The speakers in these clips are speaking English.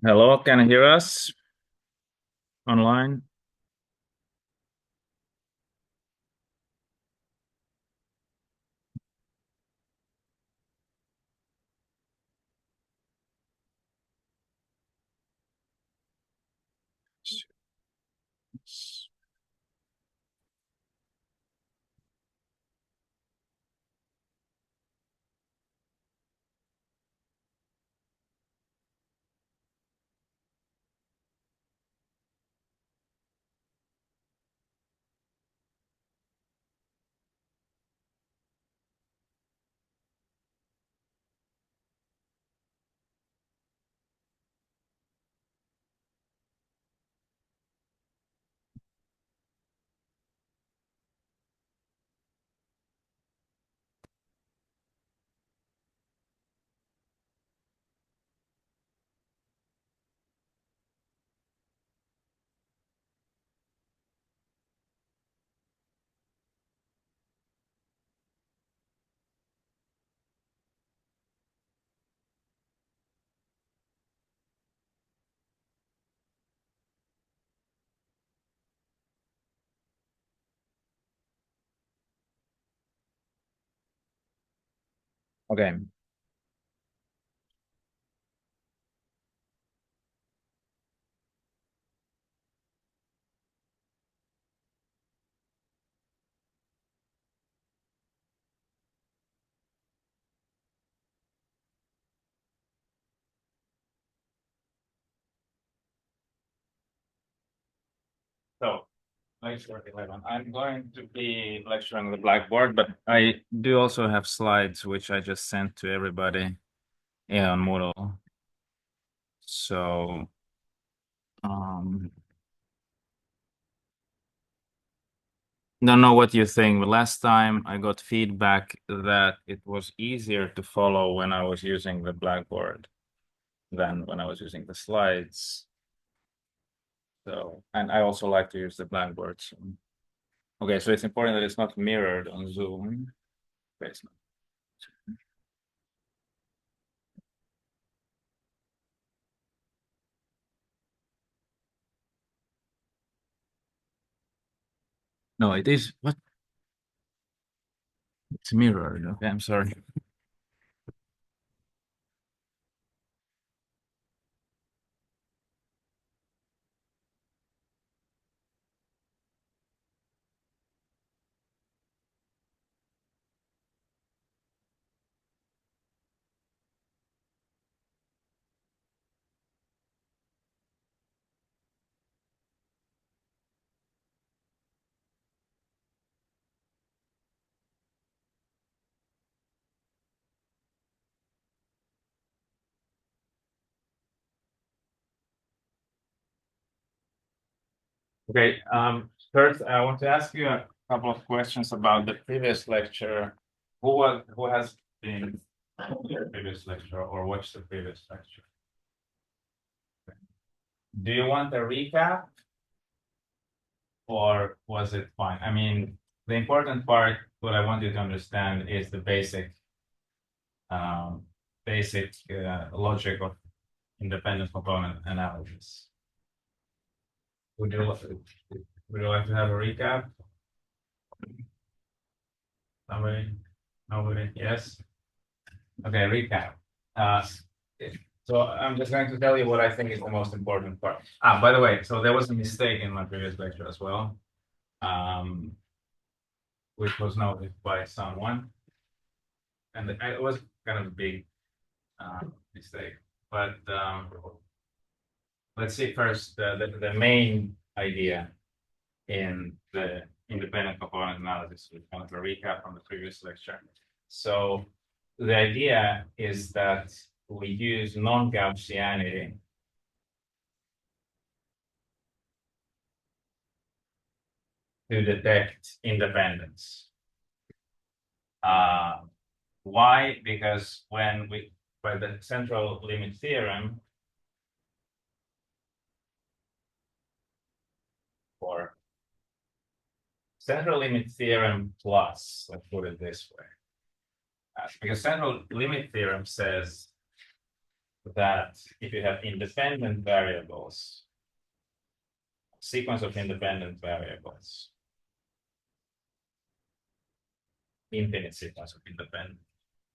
Hello, can you hear us online? Okay. So lecture 11. I'm going to be lecturing on the Blackboard, but I do also have slides which I just sent to everybody on Moodle. So, don't know what you think, but last time I got feedback that it was easier to follow when I was using the Blackboard than when I was using the slides. So, and I also like to use the Blackboard. So. Okay, so it's important that it's not mirrored on Zoom. Okay, it's not. No, it is. What? It's mirrored. Okay, I'm sorry. Okay, first I want to ask you a couple of questions about the previous lecture. Who has been the previous lecture or watched the previous lecture? Do you want a recap or was it fine? I mean, the important part, what I want you to understand is the basic logic of independent component analysis. Would you like to have a recap? Nobody? Yes. Okay, recap. So I'm just going to tell you what I think is the most important part. By the way, so there was a mistake in my previous lecture as well, which was noted by someone, and it was kind of a big mistake. But let's see first the main idea in the independent component analysis, with kind of a recap from the previous lecture. So the idea is that we use non-Gaussianity to detect independence. Why? Because by the central limit theorem, or central limit theorem plus, let's put it this way. Because central limit theorem says that if you have independent variables, sequence of independent variables, infinite sequence of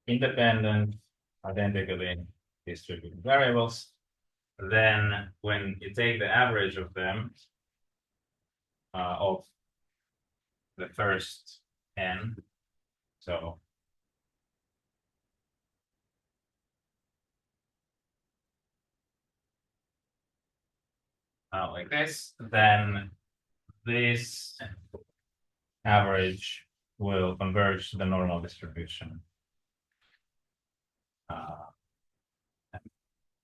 independent identically distributed variables, then when you take the average of them, of the first n, so like this, then this average will converge to the normal distribution.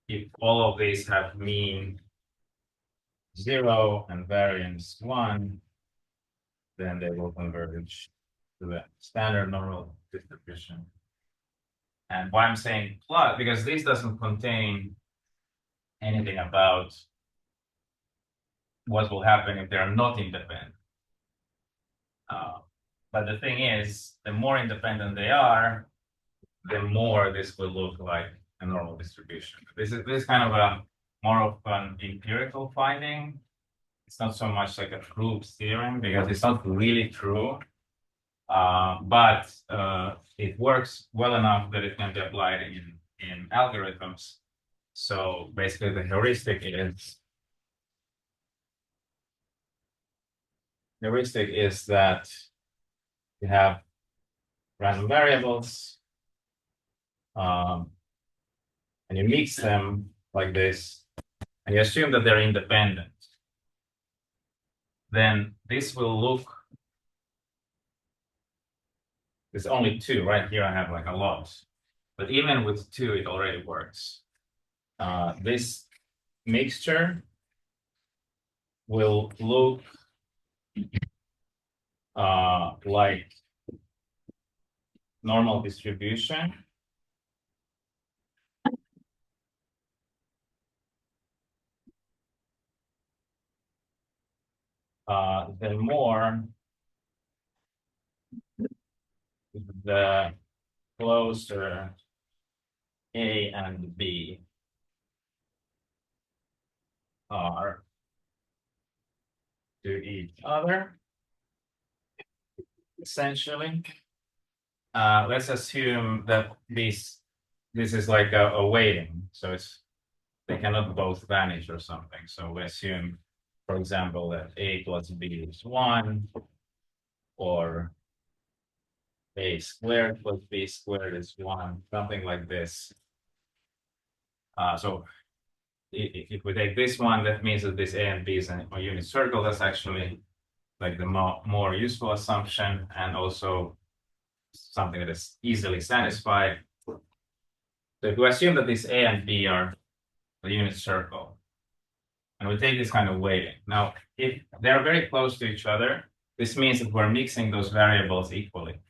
If all of these have mean 0 and variance 1, then they will converge to the standard normal distribution. And why I'm saying plus, because this doesn't contain anything about what will happen if they're not independent. But the thing is, the more independent they are, the more this will look like a normal distribution. This is kind of a more of an empirical finding. It's not so much like a proved theorem because it's not really true, but it works well enough that it can be applied in algorithms. So basically, the heuristic is that you have random variables, and you mix them like this, and you assume that they're independent. then this will look, there's only two, right? Here I have like a lot, but even with two, it already works. This mixture will look like normal distribution. The more the closer A and B are to each other, essentially. Let's assume that this is like a weighting, so they cannot both vanish or something. So we assume, for example, that A plus B is 1, or A squared plus B squared is 1, something like this. So if we take this one, that means that this A and B is a unit circle. That's actually like the more useful assumption, and also something that is easily satisfied. So if we assume that this A and B are a unit circle, and we take this kind of weighting. Now, if they're very close to each other, this means that we're mixing those variables equally.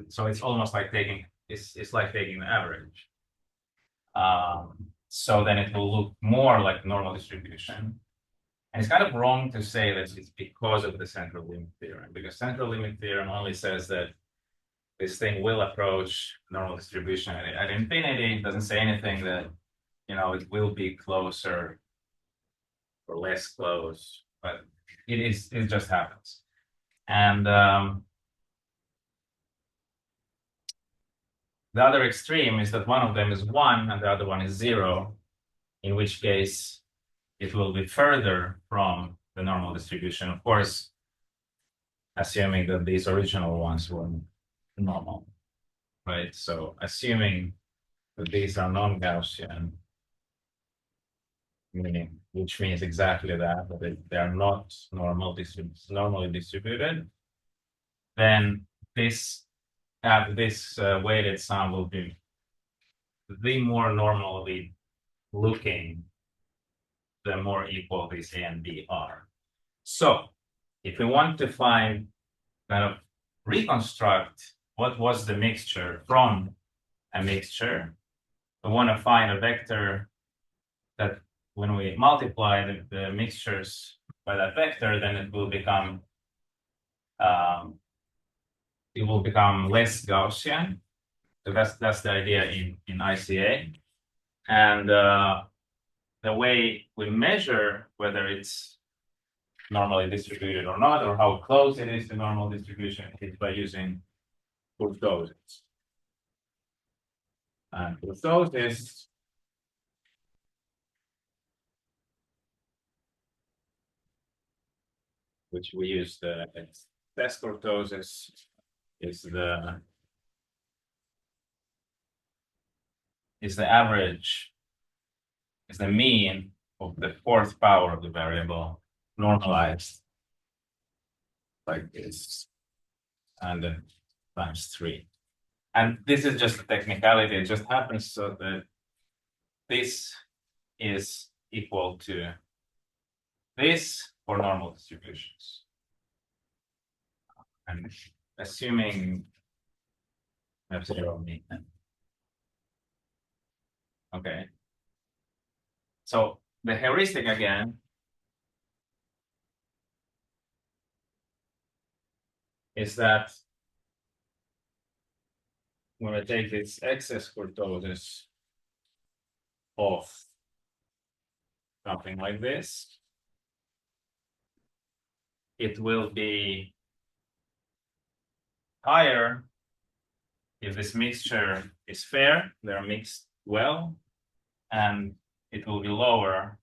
So it's almost like it's like taking the average. So then it will look more like normal distribution. And it's kind of wrong to say that it's because of the central limit theorem, because central limit theorem only says that this thing will approach normal distribution at infinity. It doesn't say anything that, it will be closer or less close, but it just happens. And the other extreme is that one of them is 1 and the other one is 0, in which case it will be further from the normal distribution, of course, assuming that these original ones were normal, right? So assuming that these are non-Gaussian, which means exactly that they are not normally distributed, then this weighted sum will be the more normally looking, the more equal these A and B are. So if we want to kind of reconstruct what was the mixture from a mixture, we want to find a vector that when we multiply the mixtures by that vector, then it will become less Gaussian. So that's the idea in ICA. And the way we measure whether it's normally distributed or not, or how close it is to normal distribution, is by using kurtosis. And kurtosis which we use the test kurtosis is the average, is the mean of the fourth power of the variable normalized like this, and then times 3. And this is just a technicality. It just happens so that this is equal to this for normal distributions. And assuming F0 mean. Okay. So the heuristic again is that when I take this excess kurtosis of something like this, it will be higher if this mixture is fair, they're mixed well, and it will be lower,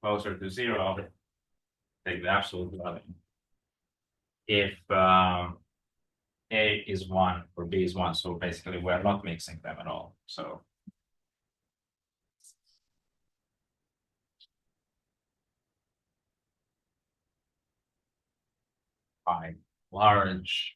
closer to 0, take the absolute value, if A is 1 or B is 1. So basically we're not mixing them at all. So quite large.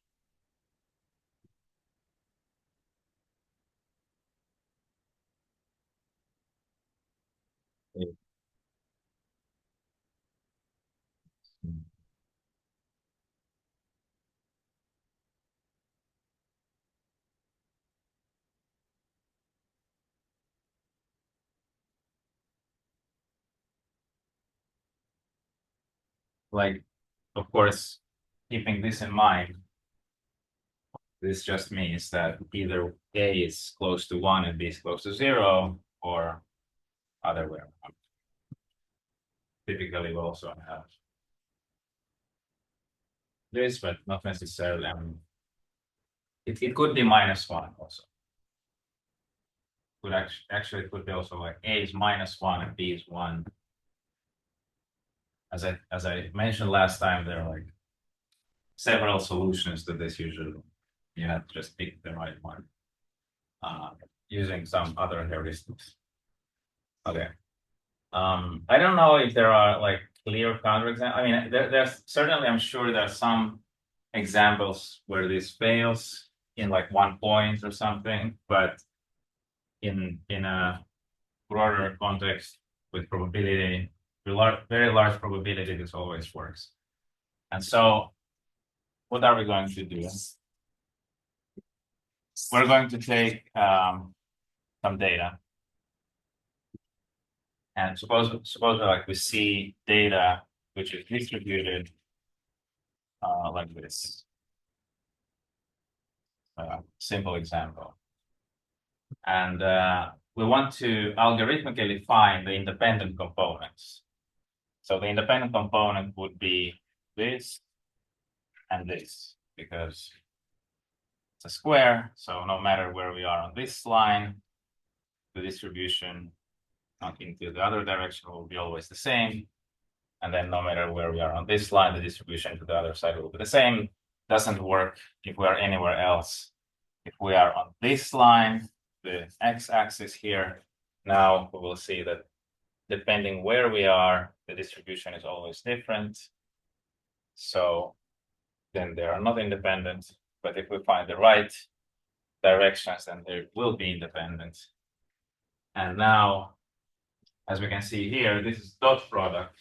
Like, of course, keeping this in mind, this just means that either A is close to 1 and B is close to 0, or other way around. Typically, we also have this, but not necessarily. I mean, it could be -1 also. Could actually it could be also like A is -1 and B is 1. As I mentioned last time, there are like several solutions to this usually. You have to just pick the right one using some other heuristics. Okay. I don't know if there are like clear counterexamples. I mean, there's certainly, I'm sure there are some examples where this fails in like 1 point or something, but in a broader context with probability, very large probability, this always works. And so what are we going to do? We're going to take some data. And suppose like we see data which is distributed like this. Simple example. And we want to algorithmically find the independent components. So the independent component would be this and this, because it's a square. So no matter where we are on this line, the distribution not into the other direction will be always the same. And then no matter where we are on this line, the distribution to the other side will be the same. Doesn't work if we are anywhere else. If we are on this line, the x-axis here, now we will see that depending where we are, the distribution is always different. So then they are not independent. But if we find the right directions, then they will be independent. And now, as we can see here, this is dot product.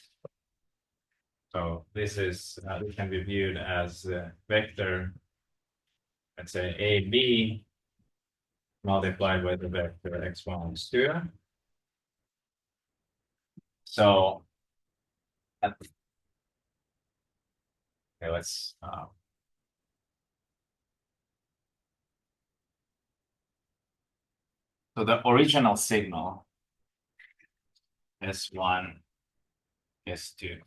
So this is this can be viewed as a vector, let's say AB multiplied by the vector x1, x2. So okay, let's so the original signal S1, S2.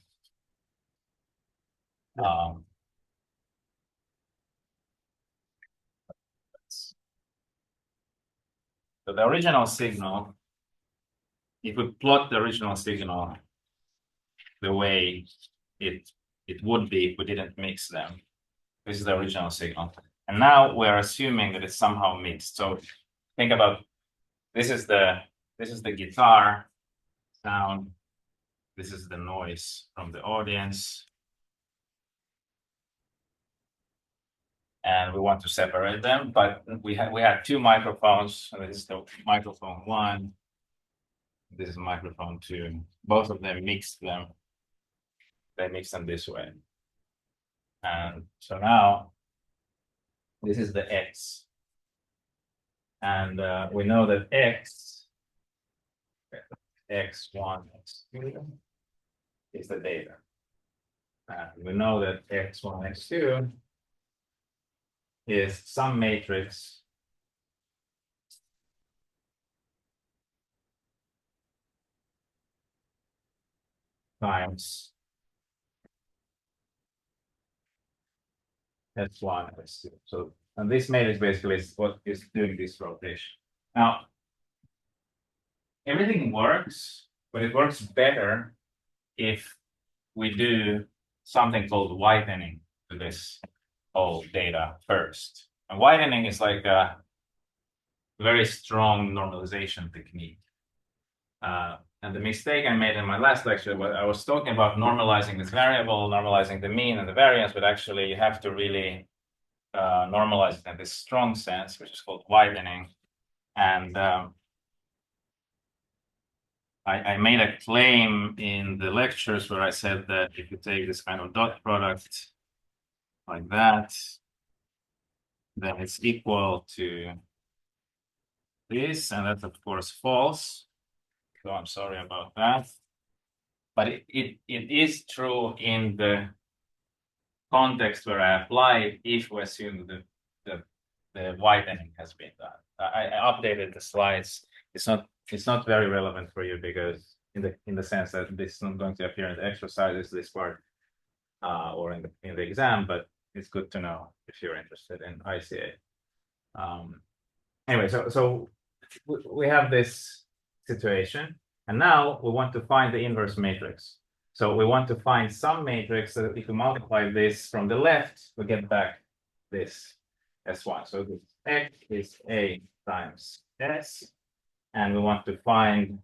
So the original signal, if we plot the original signal the way it would be if we didn't mix them, this is the original signal. And now we're assuming that it's somehow mixed. So think about this is the guitar sound. This is the noise from the audience. And we want to separate them, but we had 2 microphones. So this is the microphone 1. This is microphone 2. Both of them mixed them. They mix them this way. And so now this is the X. And we know that X1, X2 is the data. And we know that X1, X2 is some matrix times S1, S2. So, and this matrix basically is what is doing this rotation. Now, everything works, but it works better if we do something called whitening to this whole data first. And whitening is like a very strong normalization technique. And the mistake I made in my last lecture was I was talking about normalizing this variable, normalizing the mean and the variance, but actually you have to really normalize it in this strong sense, which is called widening. And I made a claim in the lectures where I said that if you take this kind of dot product like that, then it's equal to this, and that's of course false. So I'm sorry about that. But it is true in the context where I apply it if we assume that the widening has been done. I updated the slides. It's not very relevant for you because in the sense that this is not going to appear in the exercises, this part, or in the exam, but it's good to know if you're interested in ICA. Anyway, so we have this situation, and now we want to find the inverse matrix. So we want to find some matrix that if we multiply this from the left, we get back this S1. So this X is A times S, and we want to find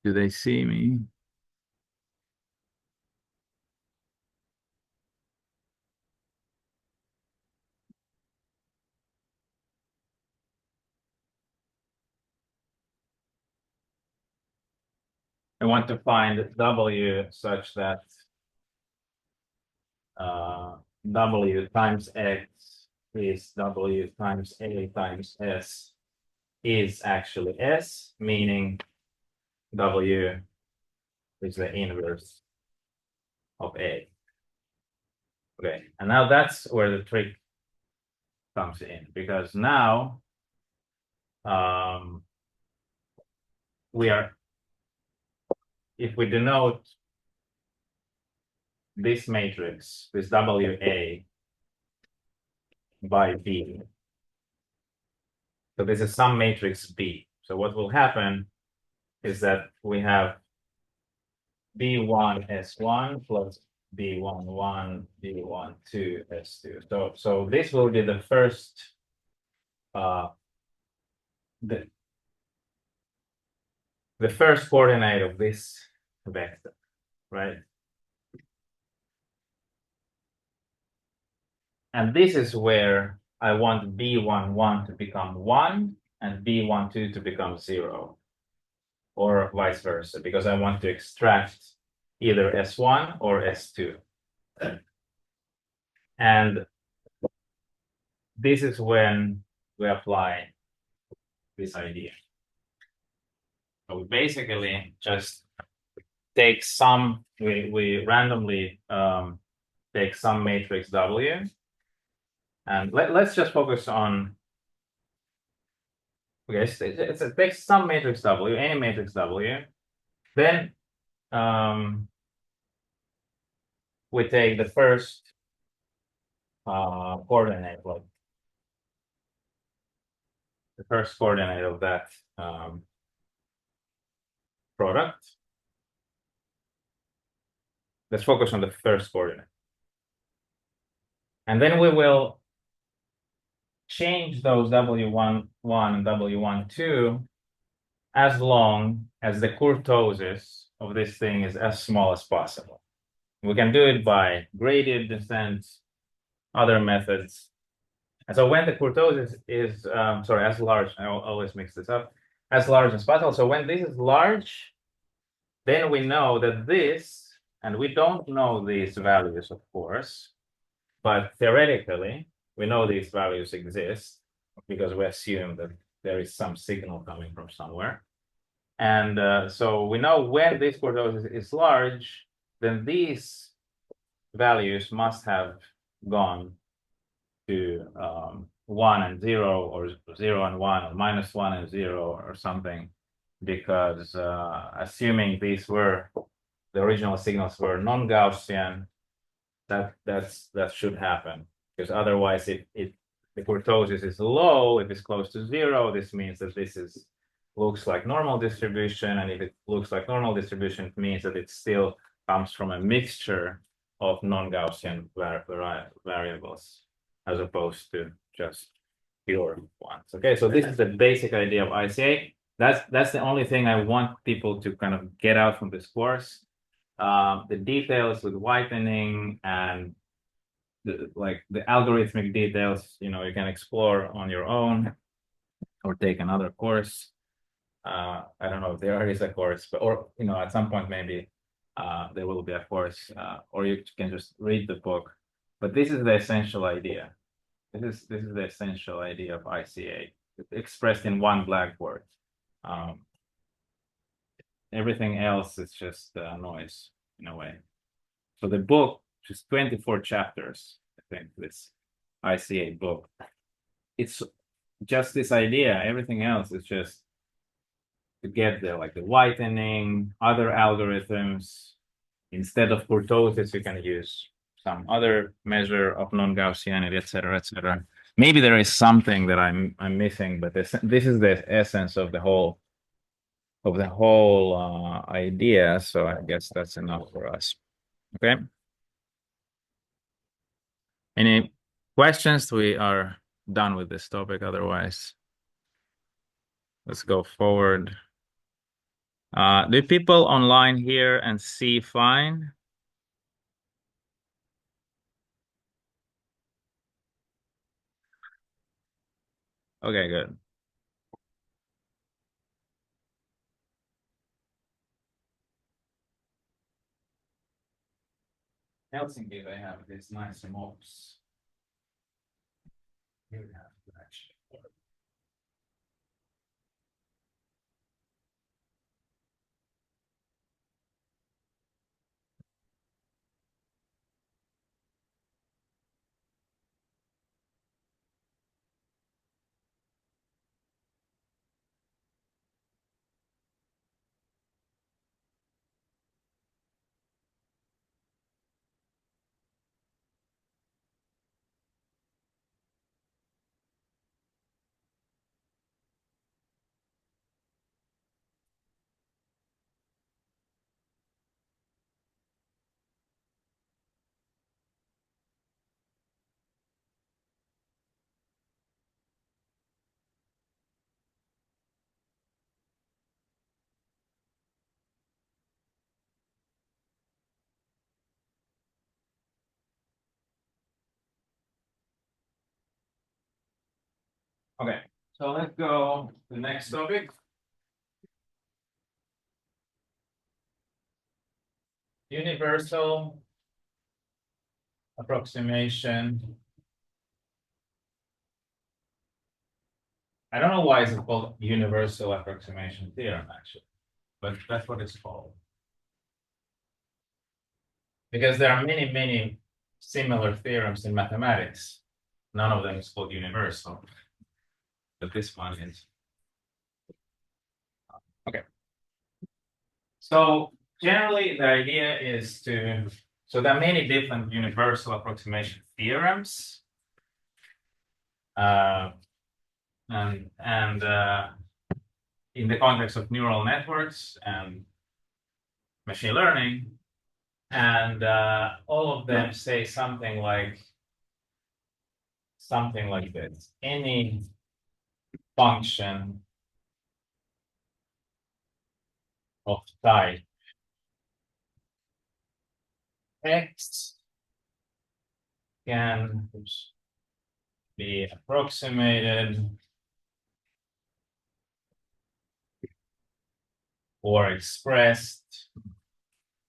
do they see me? I want to find W such that W times X is W times A times S is actually S, meaning W is the inverse of A. Okay, and now that's where the trick comes in, because now if we denote this matrix, this WA by B, so this is some matrix B. So what will happen is that we have B1 S1 plus B1 1 B1 2 S2. So this will be the first the first coordinate of this vector, right? And this is where I want B11 to become 1 and B12 to become 0, or vice versa, because I want to extract either S1 or S2. And this is when we apply this idea. So we basically just take some, we randomly take some matrix W. And let's just focus on, okay, it takes some matrix W, any matrix W. Then we take the first coordinate, like the first coordinate of that product. Let's focus on the first coordinate. And then we will change those W11 and W12 as long as the kurtosis of this thing is as small as possible. We can do it by gradient descent, other methods. And so when the kurtosis is, sorry, as large, I always mix this up, as large as possible. So when this is large, then we know that this, and we don't know these values, of course, but theoretically, we know these values exist because we assume that there is some signal coming from somewhere. And so we know when this kurtosis is large, then these values must have gone to 1 and 0, or 0 and 1, or -1 and 0, or something, because assuming these were the original signals were non-Gaussian, that should happen, because otherwise if the kurtosis is low, if it's close to 0, this means that this looks like normal distribution, and if it looks like normal distribution, it means that it still comes from a mixture of non-Gaussian variables, as opposed to just pure ones. Okay, so this is the basic idea of ICA. That's the only thing I want people to kind of get out from this course. The details with whitening and the algorithmic details, you can explore on your own or take another course. I don't know if there is a course, but at some point maybe there will be a course, or you can just read the book. But this is the essential idea. This is the essential idea of ICA expressed in one blackboard. Everything else is just noise in a way. So the book, just 24 chapters, I think, this ICA book. It's just this idea. Everything else is just to get there, like the whitening, other algorithms. Instead of kurtosis, you can use some other measure of non-Gaussianity, etc., etc. Maybe there is something that I'm missing, but this is the essence of the whole idea. So I guess that's enough for us. Okay. Any questions? We are done with this topic. Otherwise, let's go forward. Do people online hear and see fine? Okay, good. Helsinki, they have these nice mobs. You have to actually. Okay, so let's go to the next topic. Universal approximation. I don't know why it's called universal approximation theorem, actually, but that's what it's called. Because there are many, many similar theorems in mathematics. None of them is called universal, but this one is. Okay. So generally, the idea is so there are many different universal approximation theorems. And in the context of neural networks and machine learning, and all of them say something like this: any function of type x can be approximated or expressed.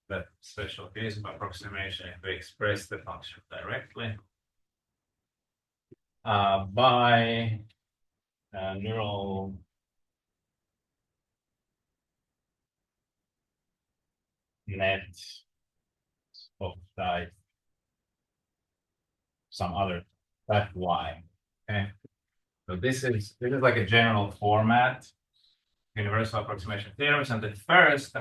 That special case of approximation, if we express the function directly by neural net of type some other type y. Okay, so this is like a general format, universal approximation theorems, and the first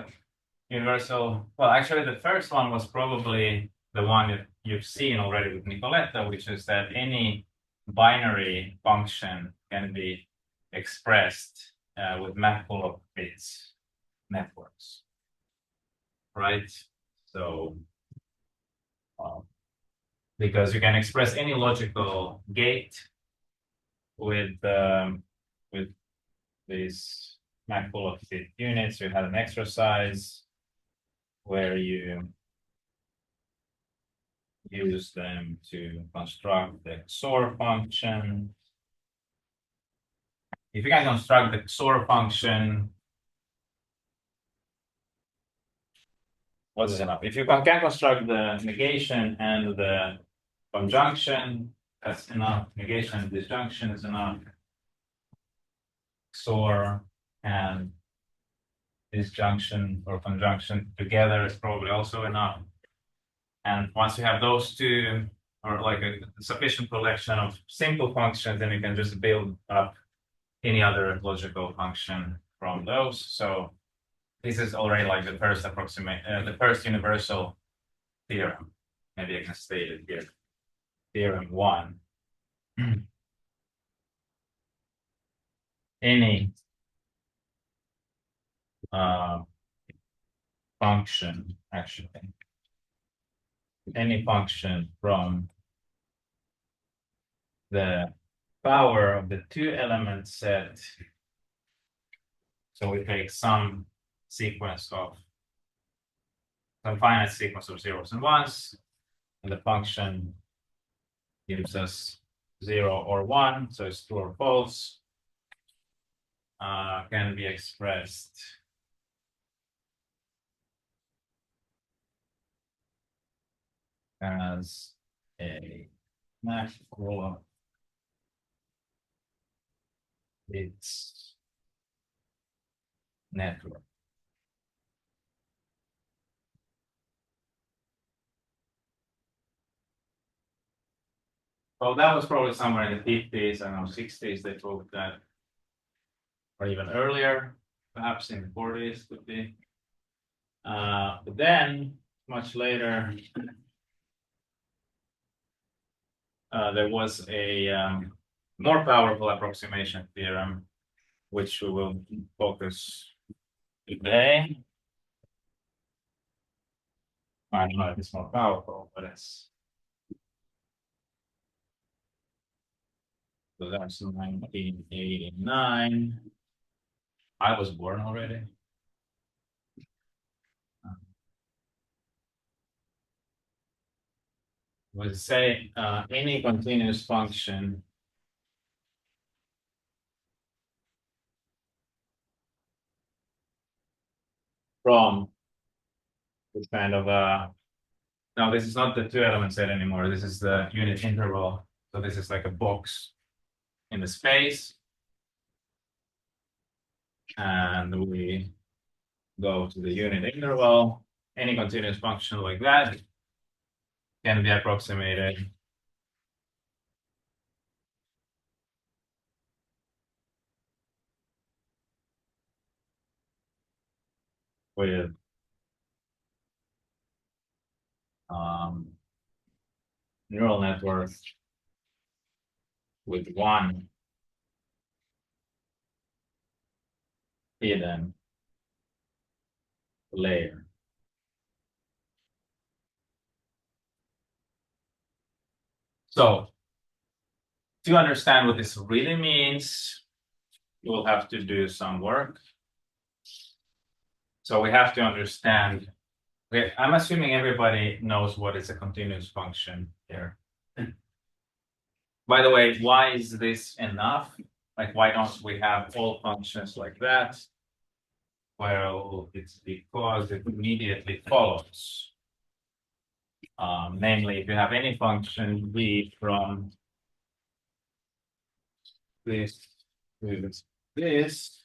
universal, well, actually the first one was probably the one that you've seen already with Nicoletta, which is that any binary function can be expressed with map-full of bits networks, right? So because you can express any logical gate with these Mac full of fit units. You had an exercise where you use them to construct the XOR function. If you can construct the XOR function, what is enough? If you can construct the negation and the conjunction, that's enough. Negation and disjunction is enough. XOR and disjunction or conjunction together is probably also enough. And once you have those two, or like a sufficient collection of simple functions, then you can just build up any other logical function from those. So this is already like the first the first universal theorem. Maybe I can state it here. Theorem 1. Any function, actually, any function from the power of the two element set. So we take some finite sequence of zeros and ones, and the function gives us 0 or 1, so it's true or false, can be expressed as a maximum its network. Well, that was probably somewhere in the 50s, I don't know, 60s, they proved that, or even earlier, perhaps in the 40s could be. But then, much later, there was a more powerful approximation theorem, which we will focus today. I don't know if it's more powerful, but it's. So that's 1989. I was born already. We'll say any continuous function from this kind of now this is not the two element set anymore. This is the unit interval. So this is like a box in the space. And we go to the unit interval. Any continuous function like that can be approximated with neural network with one hidden layer. So to understand what this really means, you will have to do some work. So we have to understand, okay, I'm assuming everybody knows what is a continuous function here. By the way, why is this enough? Like, why don't we have all functions like that? Well, it's because it immediately follows. Namely, if you have any function v from this to this,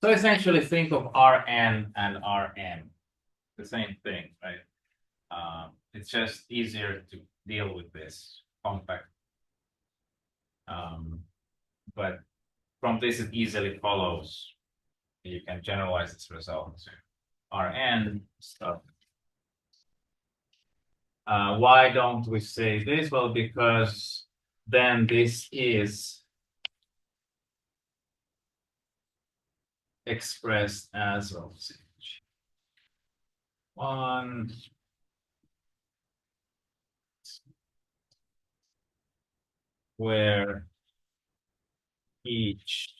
so essentially think of Rn and Rm, the same thing, right? It's just easier to deal with this compact. But from this, it easily follows. You can generalize this result to Rn stuff. Why don't we say this? Well, because then this is expressed as one where each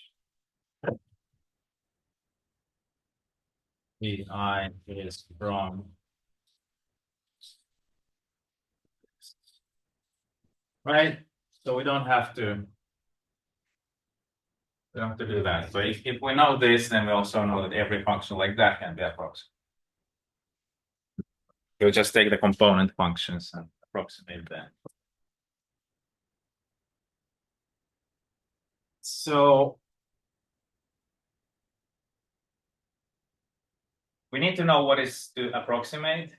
vi is from, right? So we don't have to do that. So if we know this, then we also know that every function like that can be approximated. You'll just take the component functions and approximate them. So we need to know what is to approximate,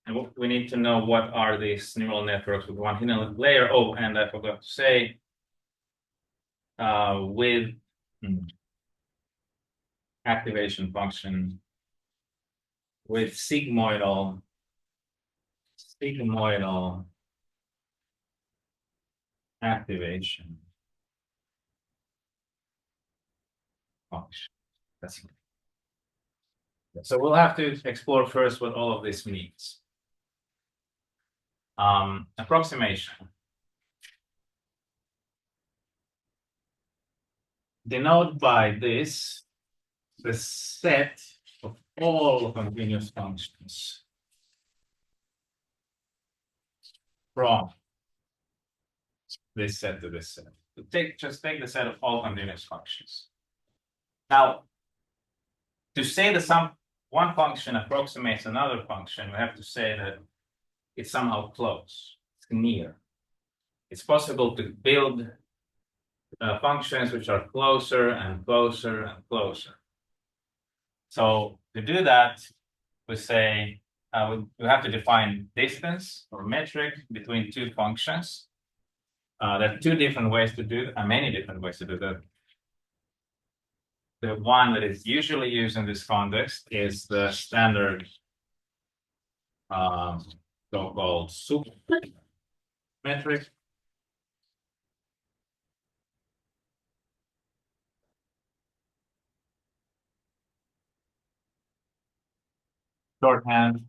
and we need to know what are these neural networks with one hidden layer. Oh, and I forgot to say, with activation function, with sigmoidal activation function. That's it. So we'll have to explore first what all of this means. Approximation. Denote by this the set of all continuous functions from this set to this set. So just take the set of all continuous functions. Now, to say that one function approximates another function, we have to say that it's somehow close, it's near. It's possible to build functions which are closer and closer and closer. So to do that, we say we have to define distance or metric between two functions. There are two different ways to do that, many different ways to do that. The one that is usually used in this context is the standard so-called soup metric. Shorthand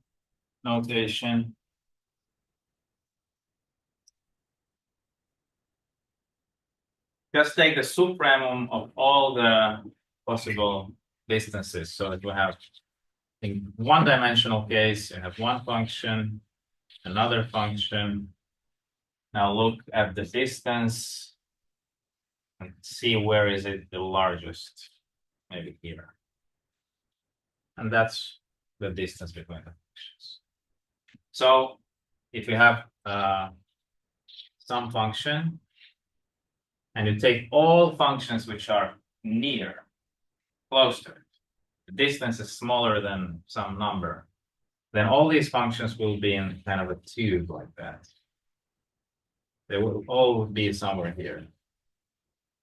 notation. Just take the supremum of all the possible distances. So that we have, in one-dimensional case, you have one function, another function. Now look at the distance and see where is it the largest, maybe here. And that's the distance between the functions. So if you have some function and you take all functions which are near, close to it, the distance is smaller than some number, then all these functions will be in kind of a tube like that. They will all be somewhere here.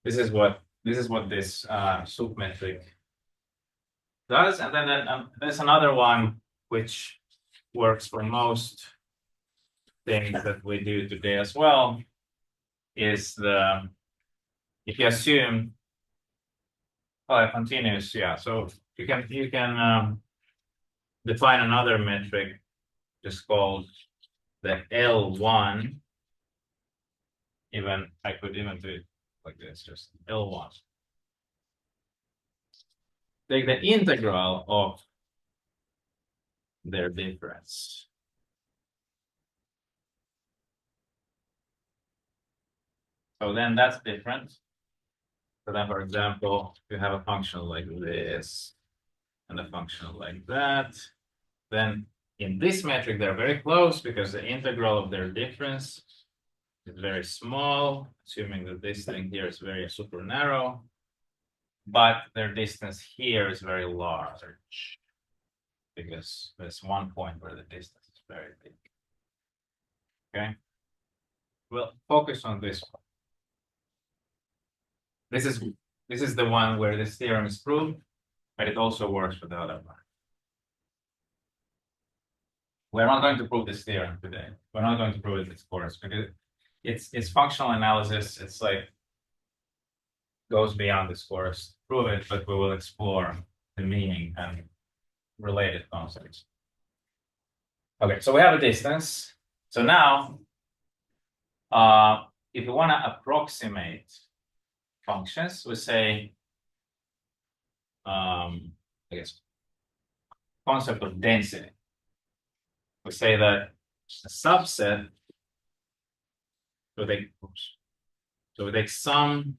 This is what this soup metric does, and then there's another one which works for most things that we do today as well. Is if you assume continuous, yeah. So you can define another metric just called the L1. I could even do it like this, just L1. Take the integral of their difference. So then that's different. So then, for example, you have a function like this and a function like that. Then in this metric, they're very close because the integral of their difference is very small, assuming that this thing here is very super narrow, but their distance here is very large because there's one point where the distance is very big. Okay, we'll focus on this one. This is the one where this theorem is proved, but it also works for the other one. We're not going to prove this theorem today. We're not going to prove it this course because it's functional analysis. It's like goes beyond this course. Prove it, but we will explore the meaning and related concepts. Okay, so we have a distance. So now, if we want to approximate functions, we say, I guess, concept of density. We say that a subset, so we take some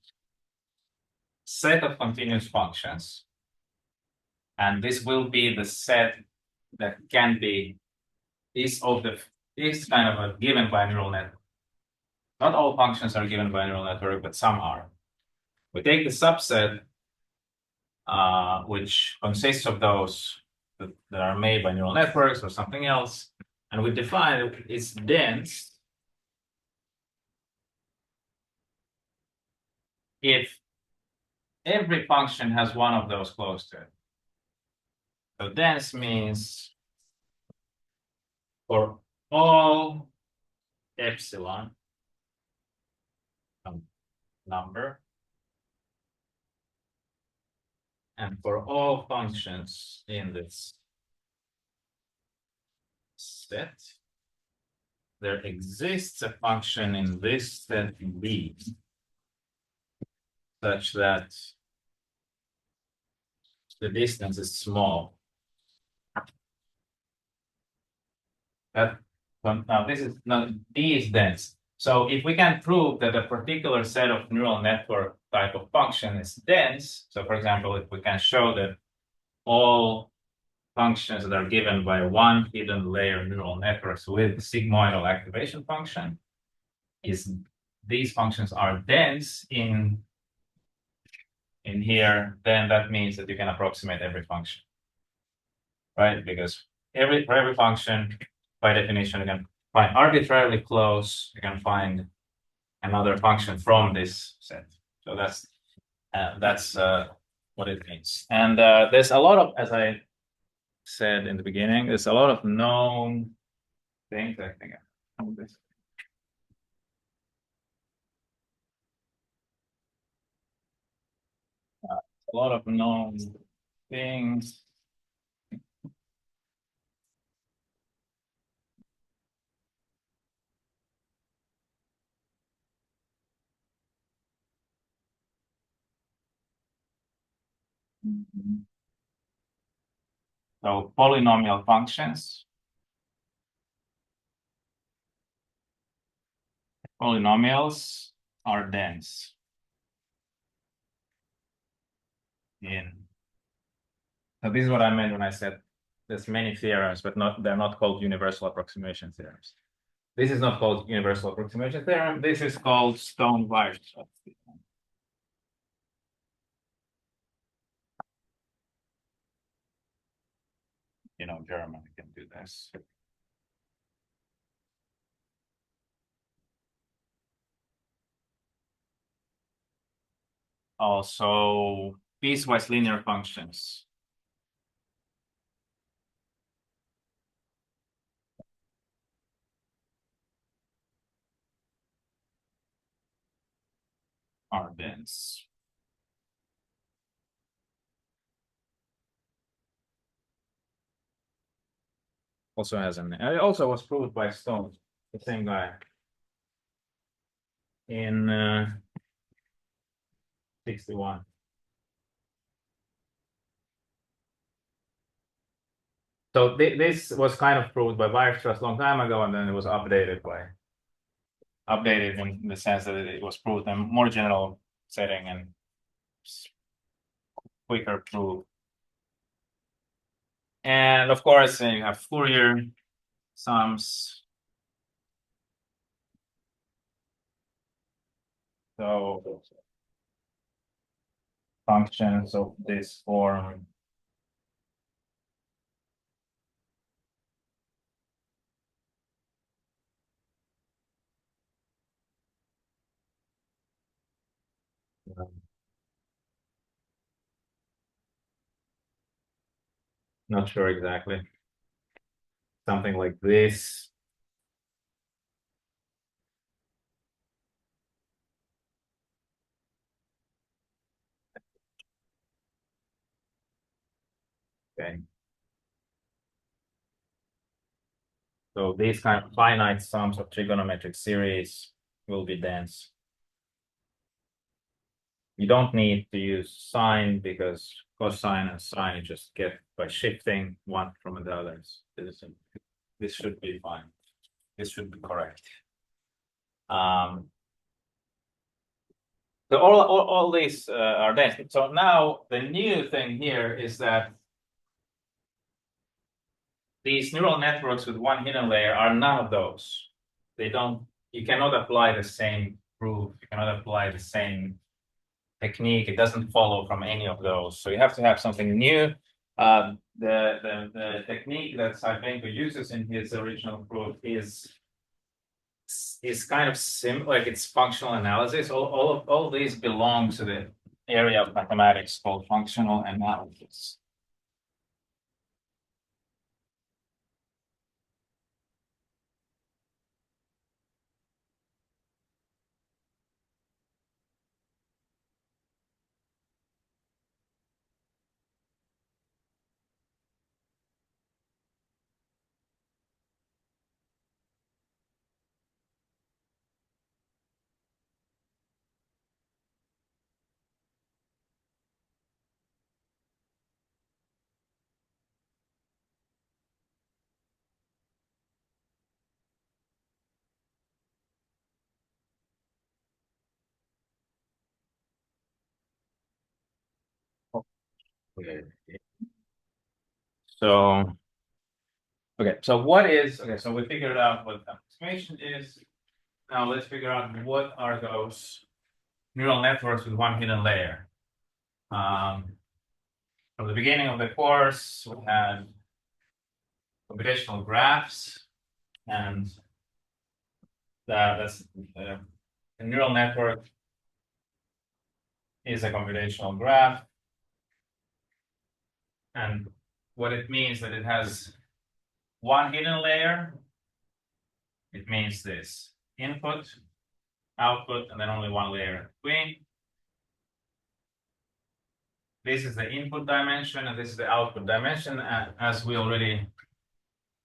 set of continuous functions, and this will be the set that can be is kind of a given by a neural network. Not all functions are given by a neural network, but some are. We take the subset, which consists of those that are made by neural networks or something else, and we define it's dense if every function has one of those close to it. So dense means for all epsilon number, and for all functions in this set, there exists a function in this set B such that the distance is small. Now this is not D is dense. So if we can prove that a particular set of neural network type of function is dense, so for example, if we can show that all functions that are given by one hidden layer neural networks with sigmoidal activation function, these functions are dense in here, then that means that you can approximate every function, right? Because for every function, by definition, you can find arbitrarily close, you can find another function from this set. So that's what it means. And there's a lot of, as I said in the beginning, there's a lot of known things. I think I have this. A lot of known things. So polynomial functions. Polynomials are dense so this is what I meant when I said there's many theorems, but they're not called universal approximation theorems. This is not called universal approximation theorem. This is called Stone-Weierstrass theorem. You know, German can do this. Also, piecewise linear functions. Are dense. Also has an. It also was proved by Stone, the same guy, in 61. So this was kind of proved by Weierstrass a long time ago, and then it was updated in the sense that it was proved in a more general setting and quicker proof. And of course, you have Fourier sums. So functions of this form not sure exactly. Something like this. Okay. So these kind of finite sums of trigonometric series will be dense. You don't need to use sine because cosine and sine you just get by shifting one from the others. This should be fine. This should be correct. So all these are there. So now the new thing here is that these neural networks with one hidden layer are none of those. They don't. You cannot apply the same proof. You cannot apply the same technique. It doesn't follow from any of those. So you have to have something new. The technique that Sapenko uses in his original proof is kind of similar, like it's functional analysis. All these belong to the area of mathematics called functional analysis. Okay. So, okay, so what is, okay, so we figured out what approximation is. Now let's figure out what are those neural networks with one hidden layer. From the beginning of the course, we had computational graphs, and that's a neural network is a computational graph. And what it means that it has one hidden layer. It means this: input, output, and then only one layer between. This is the input dimension, and this is the output dimension. And as we already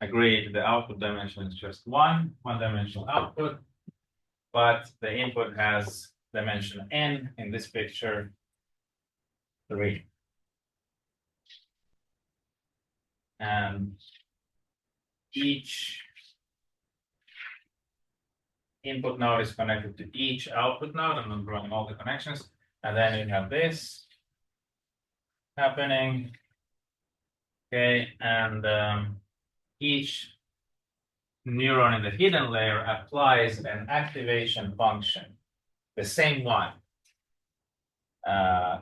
agreed, the output dimension is just one-dimensional output, but the input has dimension n, in this picture, 3. And each input node is connected to each output node, and I'm drawing all the connections. And then you have this happening. Okay, and each neuron in the hidden layer applies an activation function, the same one.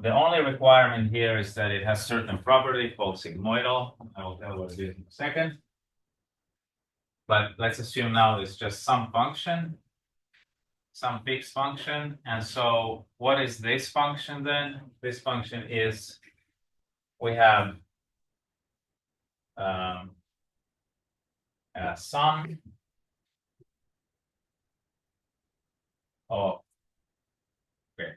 The only requirement here is that it has certain property called sigmoidal. I will tell you what it is in a second. But let's assume now it's just some function, some fixed function. And so what is this function then? This function is, we have a sum of, okay,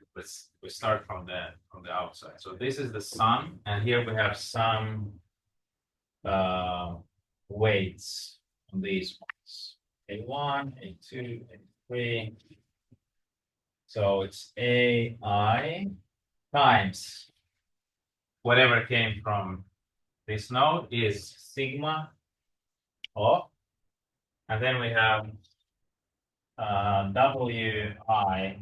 we start from the outside. So this is the sum, and here we have some weights on these ones. A1, A2, A3. So it's AI times whatever came from this node is sigma of, and then we have Wi.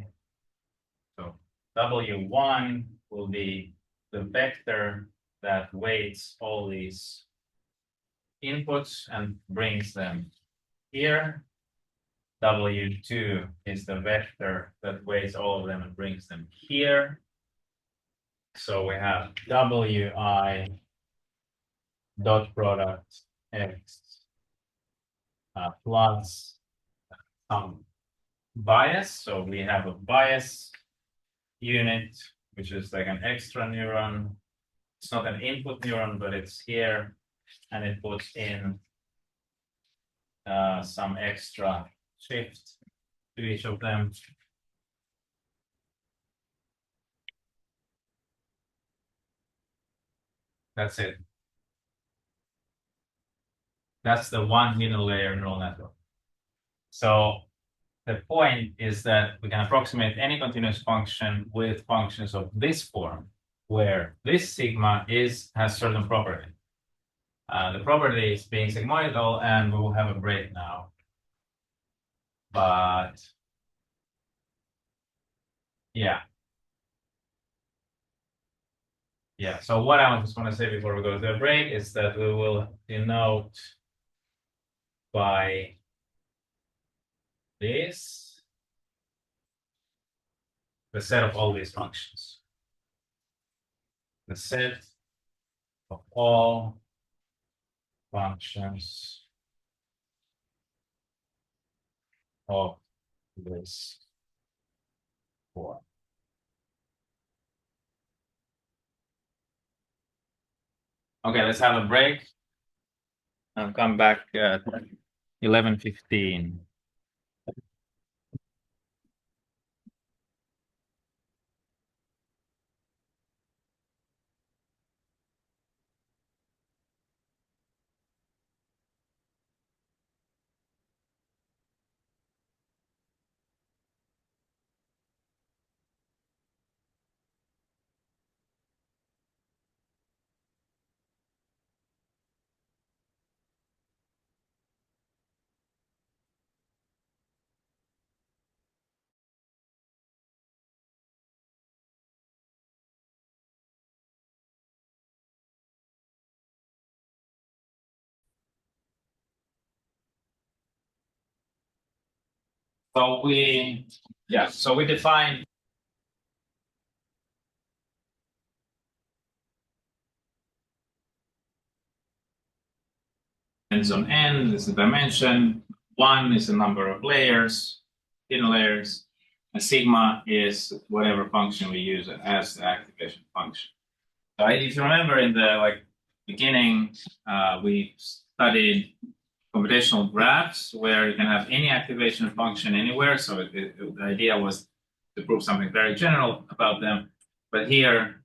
So W1 will be the vector that weights all these inputs and brings them here. W2 is the vector that weighs all of them and brings them here. So we have Wi dot product X plus some bias. So we have a bias unit, which is like an extra neuron. It's not an input neuron, but it's here, and it puts in some extra shift to each of them. That's it. That's the one hidden layer neural network. So the point is that we can approximate any continuous function with functions of this form, where this sigma has certain property. The property is being sigmoidal, and we will have a break now. But yeah. Yeah, so what I just want to say before we go to the break is that we will denote by this the set of all these functions. The set of all functions of this form. Okay, let's have a break. I'll come back at 11:15. So we define ends on n, this is the dimension. 1 is the number of layers, hidden layers. And sigma is whatever function we use as the activation function. So if you remember in the beginning, we studied computational graphs where you can have any activation function anywhere. So the idea was to prove something very general about them. But here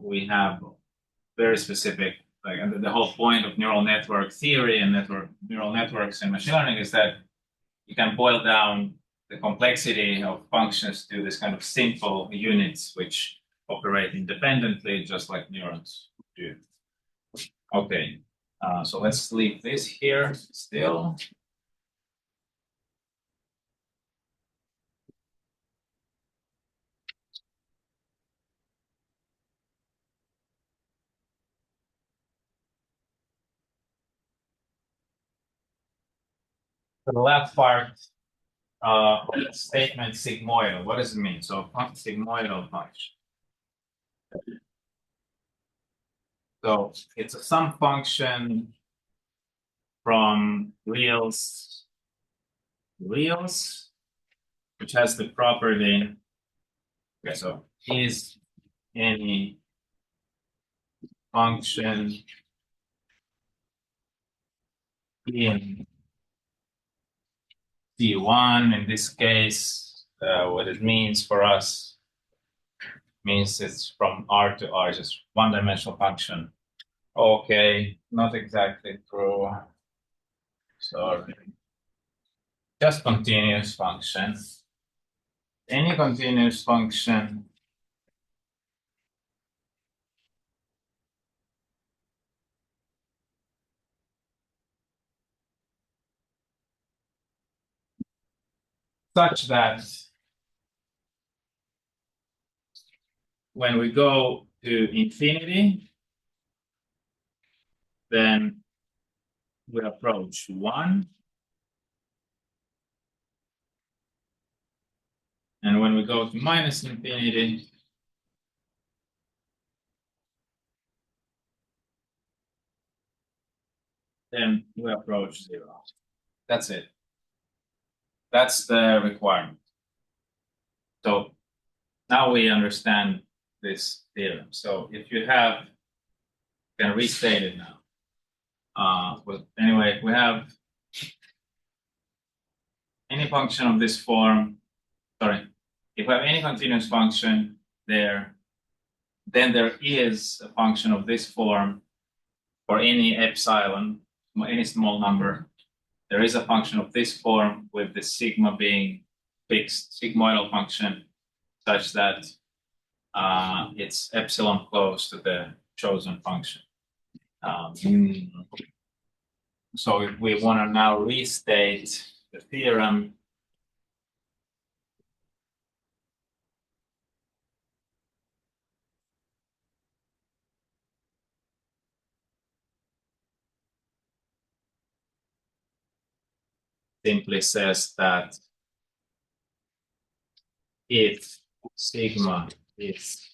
we have very specific, and the whole point of neural network theory and neural networks and machine learning is that you can boil down the complexity of functions to this kind of simple units which operate independently, just like neurons do. Okay, so let's leave this here still. For the last part, statement sigmoidal. What does it mean? So sigmoidal function. So it's a sum function from reals, which has the property. Okay, so is any function in C1, in this case, what it means for us means it's from R to R, just one-dimensional function. Okay, not exactly true. Sorry. Just continuous function. Any continuous function such that when we go to infinity, then we approach 1. And when we go to minus infinity, then we approach 0. That's it. That's the requirement. So now we understand this theorem. So if you have, you can restate it now. But anyway, we have any function of this form. Sorry, if we have any continuous function there, then there is a function of this form for any epsilon, any small number. there is a function of this form with the sigma being fixed sigmoidal function such that it's epsilon close to the chosen function. So if we want to now restate the theorem, simply says that if sigma is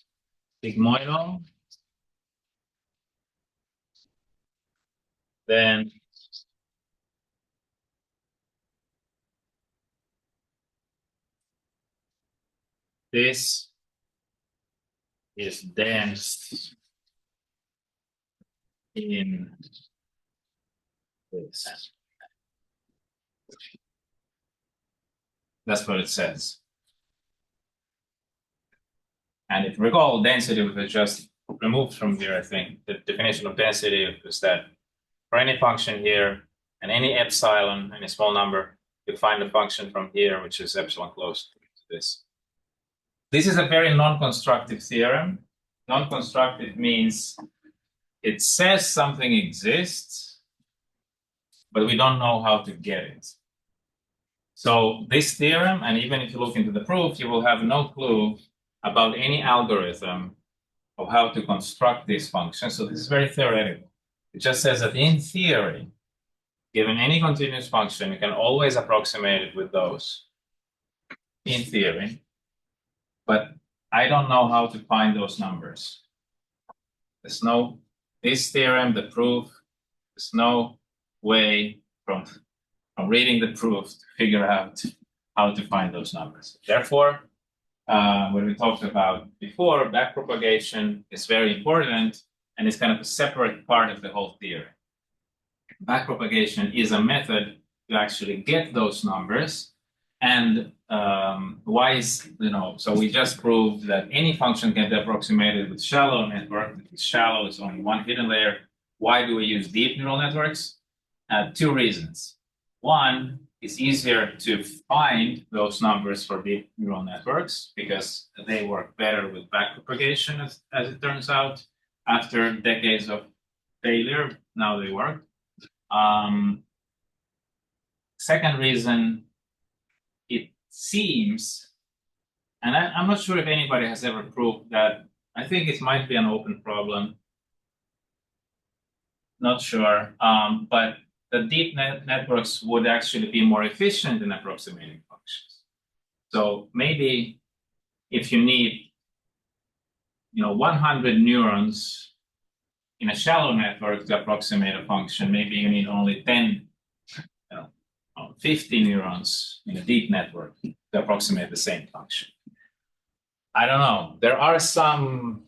sigmoidal, then this is dense in this. That's what it says. And if you recall, density was just removed from here, I think. The definition of density is that for any function here and any epsilon, any small number, you find a function from here, which is epsilon close to this. This is a very non-constructive theorem. Non-constructive means it says something exists, but we don't know how to get it. So this theorem, and even if you look into the proof, you will have no clue about any algorithm of how to construct these functions. So this is very theoretical. It just says that in theory, given any continuous function, you can always approximate it with those in theory. But I don't know how to find those numbers. There's no, this theorem, the proof, there's no way from reading the proof to figure out how to find those numbers. Therefore, what we talked about before, backpropagation is very important, and it's kind of a separate part of the whole theory. Backpropagation is a method to actually get those numbers. And why is, so we just proved that any function can be approximated with shallow network. Shallow is only one hidden layer. Why do we use deep neural networks? Two reasons. One, it's easier to find those numbers for deep neural networks because they work better with backpropagation, as it turns out. After decades of failure, now they work. Second reason, it seems, and I'm not sure if anybody has ever proved that. I think it might be an open problem. Not sure, but the deep networks would actually be more efficient in approximating functions. So maybe if you need, 100 neurons in a shallow network to approximate a function, maybe you need only 10, 50 neurons in a deep network to approximate the same function. I don't know. There are some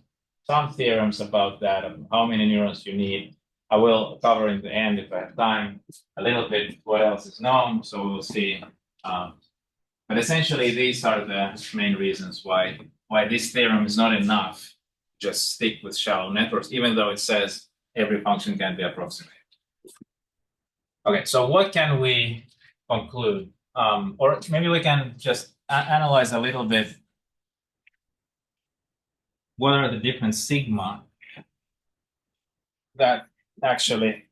theorems about that, of how many neurons you need. I will cover in the end, if I have time, a little bit what else is known, so we'll see. But essentially, these are the main reasons why this theorem is not enough. Just stick with shallow networks, even though it says every function can be approximated. Okay, so what can we conclude? Or maybe we can just analyze a little bit what are the different sigma that actually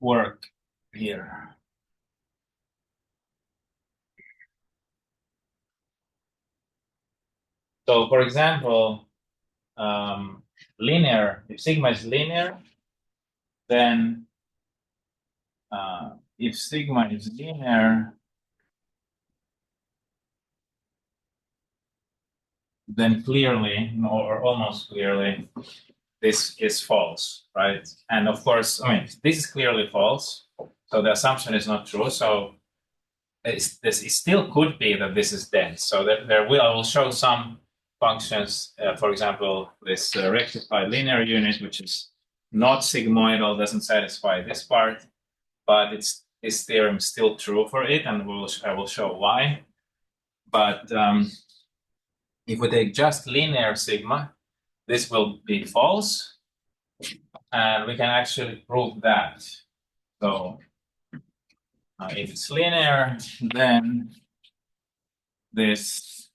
work here. So for example, linear, if sigma is linear, then if sigma is linear, then clearly, or almost clearly, this is false, right? And of course, this is clearly false, so the assumption is not true. So it still could be that this is dense. So I will show some functions, for example, this rectified linear unit, which is not sigmoidal, doesn't satisfy this part, but this theorem is still true for it, and I will show why. But if we take just linear sigma, this will be false, and we can actually prove that. So If it's linear, then this,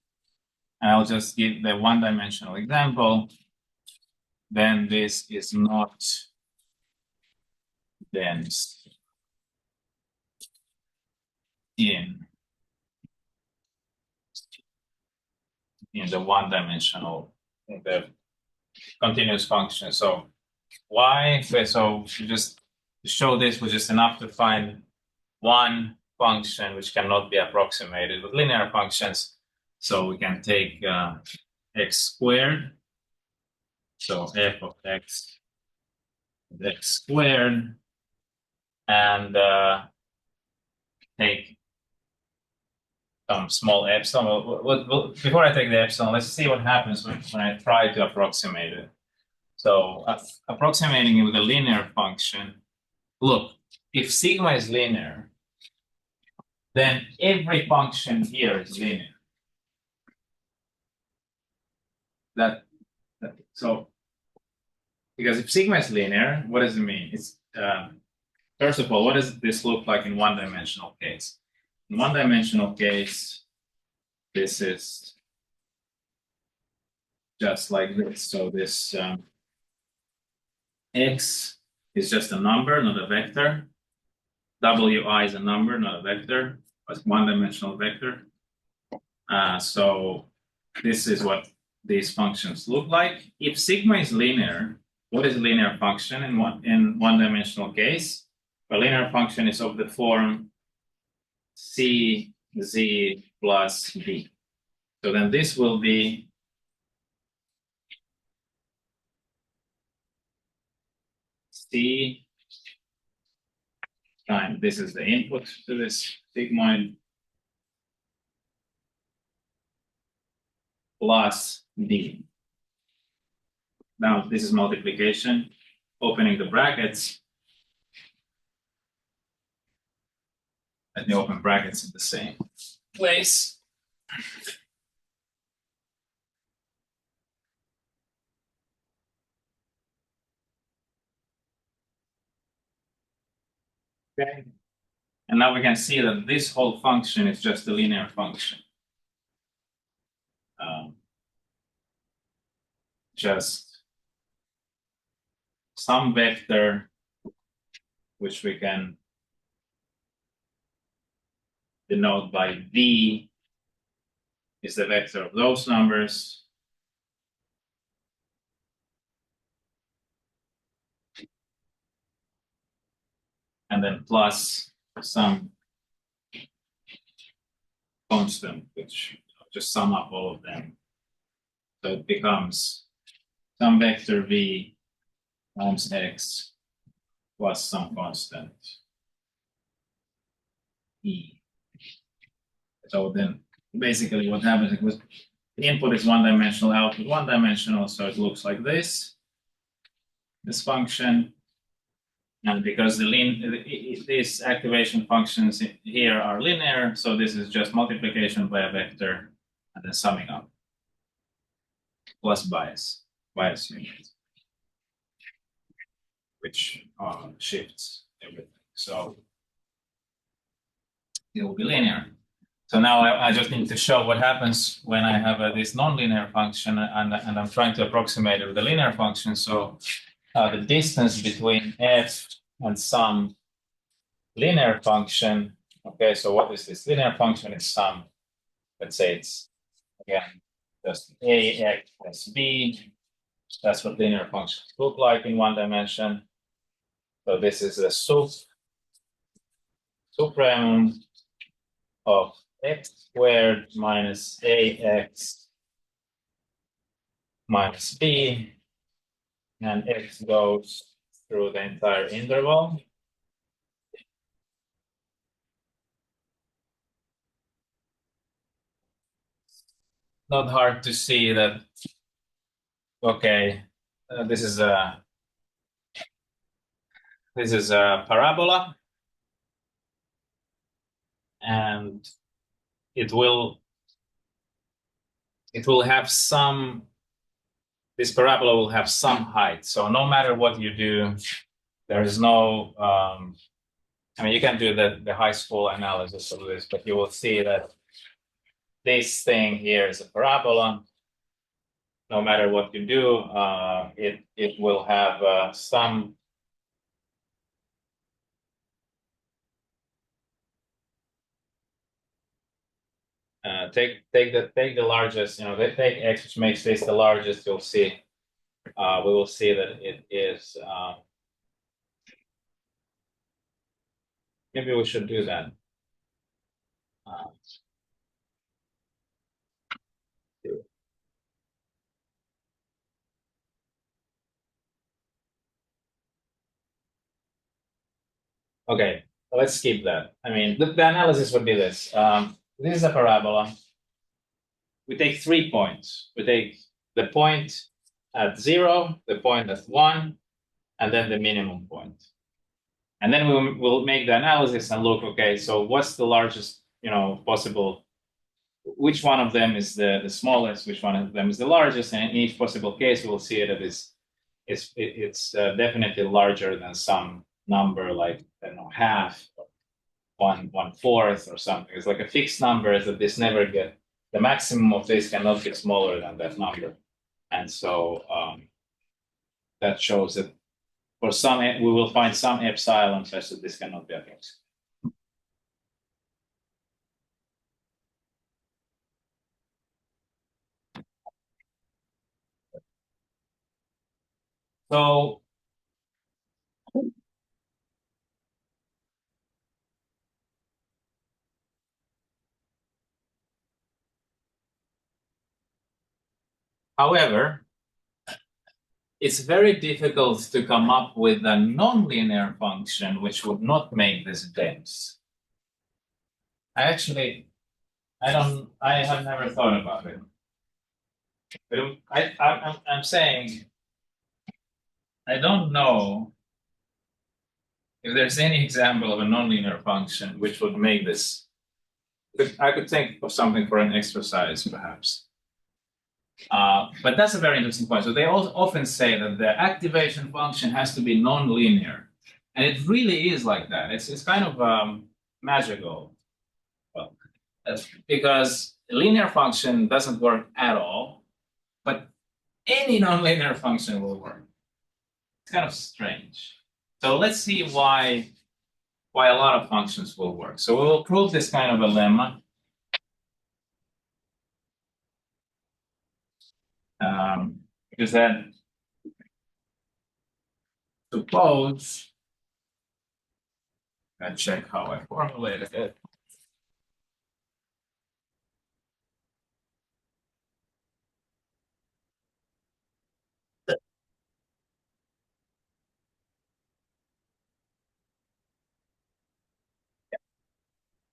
and I'll just give the one-dimensional example, then this is not dense in the one-dimensional, the continuous function. So why? So just to show this was just enough to find one function which cannot be approximated with linear functions. So we can take x squared. So f of x is x squared, and take some small epsilon. Before I take the epsilon, let's see what happens when I try to approximate it. So approximating it with a linear function, look, if sigma is linear, then every function here is linear. So because if sigma is linear, what does it mean? It's first of all, what does this look like in one-dimensional case? In one-dimensional case, this is just like this. So this x is just a number, not a vector. Wi is a number, not a vector. It's one-dimensional vector. So this is what these functions look like. If sigma is linear, what is a linear function in one-dimensional case? A linear function is of the form c z plus d. So then this will be c times, this is the input to this sigmoid, plus d. Now this is multiplication, opening the brackets. Let me open brackets in the same place. Okay. And now we can see that this whole function is just a linear function. Just some vector which we can denote by v is the vector of those numbers. And then plus some constant, which just sum up all of them. So it becomes some vector v times x plus some constant e. So then basically what happens is the input is one-dimensional, output one-dimensional, so it looks like this function. And because these activation functions here are linear, so this is just multiplication by a vector and then summing up plus bias unit, which shifts everything. So it will be linear. So now I just need to show what happens when I have this nonlinear function and I'm trying to approximate it with a linear function. So the distance between f and some linear function. Okay, so what is this linear function? It's some, let's say it's, again, just ax plus b. That's what linear functions look like in one dimension. So this is the supremum of x squared minus ax minus b, and x goes through the entire interval. Not hard to see that, okay, this is a parabola, and it will have some, this parabola will have some height. So no matter what you do, there is no I mean, you can do the high school analysis of this, but you will see that this thing here is a parabola. No matter what you do, it will have some. Take the largest. You know, they take x, which makes this the largest. You'll see. We will see that it is. Maybe we should do that. Okay, let's skip that. I mean, the analysis would be this. This is a parabola. We take 3 points. We take the point at 0, the point at 1, and then the minimum point. And then we'll make the analysis and look, okay, so what's the largest, possible, which one of them is the smallest, which one of them is the largest, and in each possible case, we'll see that it's definitely larger than some number like, I don't know, half, 1/4 or something. It's like a fixed number that this never get, the maximum of this cannot be smaller than that number. And so that shows that for some, we will find some epsilon such that this cannot be a fixed. So however, it's very difficult to come up with a nonlinear function which would not make this dense. I have never thought about it. But I'm saying, I don't know if there's any example of a nonlinear function which would make this. I could think of something for an exercise, perhaps. But that's a very interesting point. So they also often say that the activation function has to be nonlinear. And it really is like that. It's kind of magical. Well, that's because a linear function doesn't work at all, but any nonlinear function will work. It's kind of strange. So let's see why a lot of functions will work. So we will prove this kind of a lemma. Because then suppose, I check how I formulated it.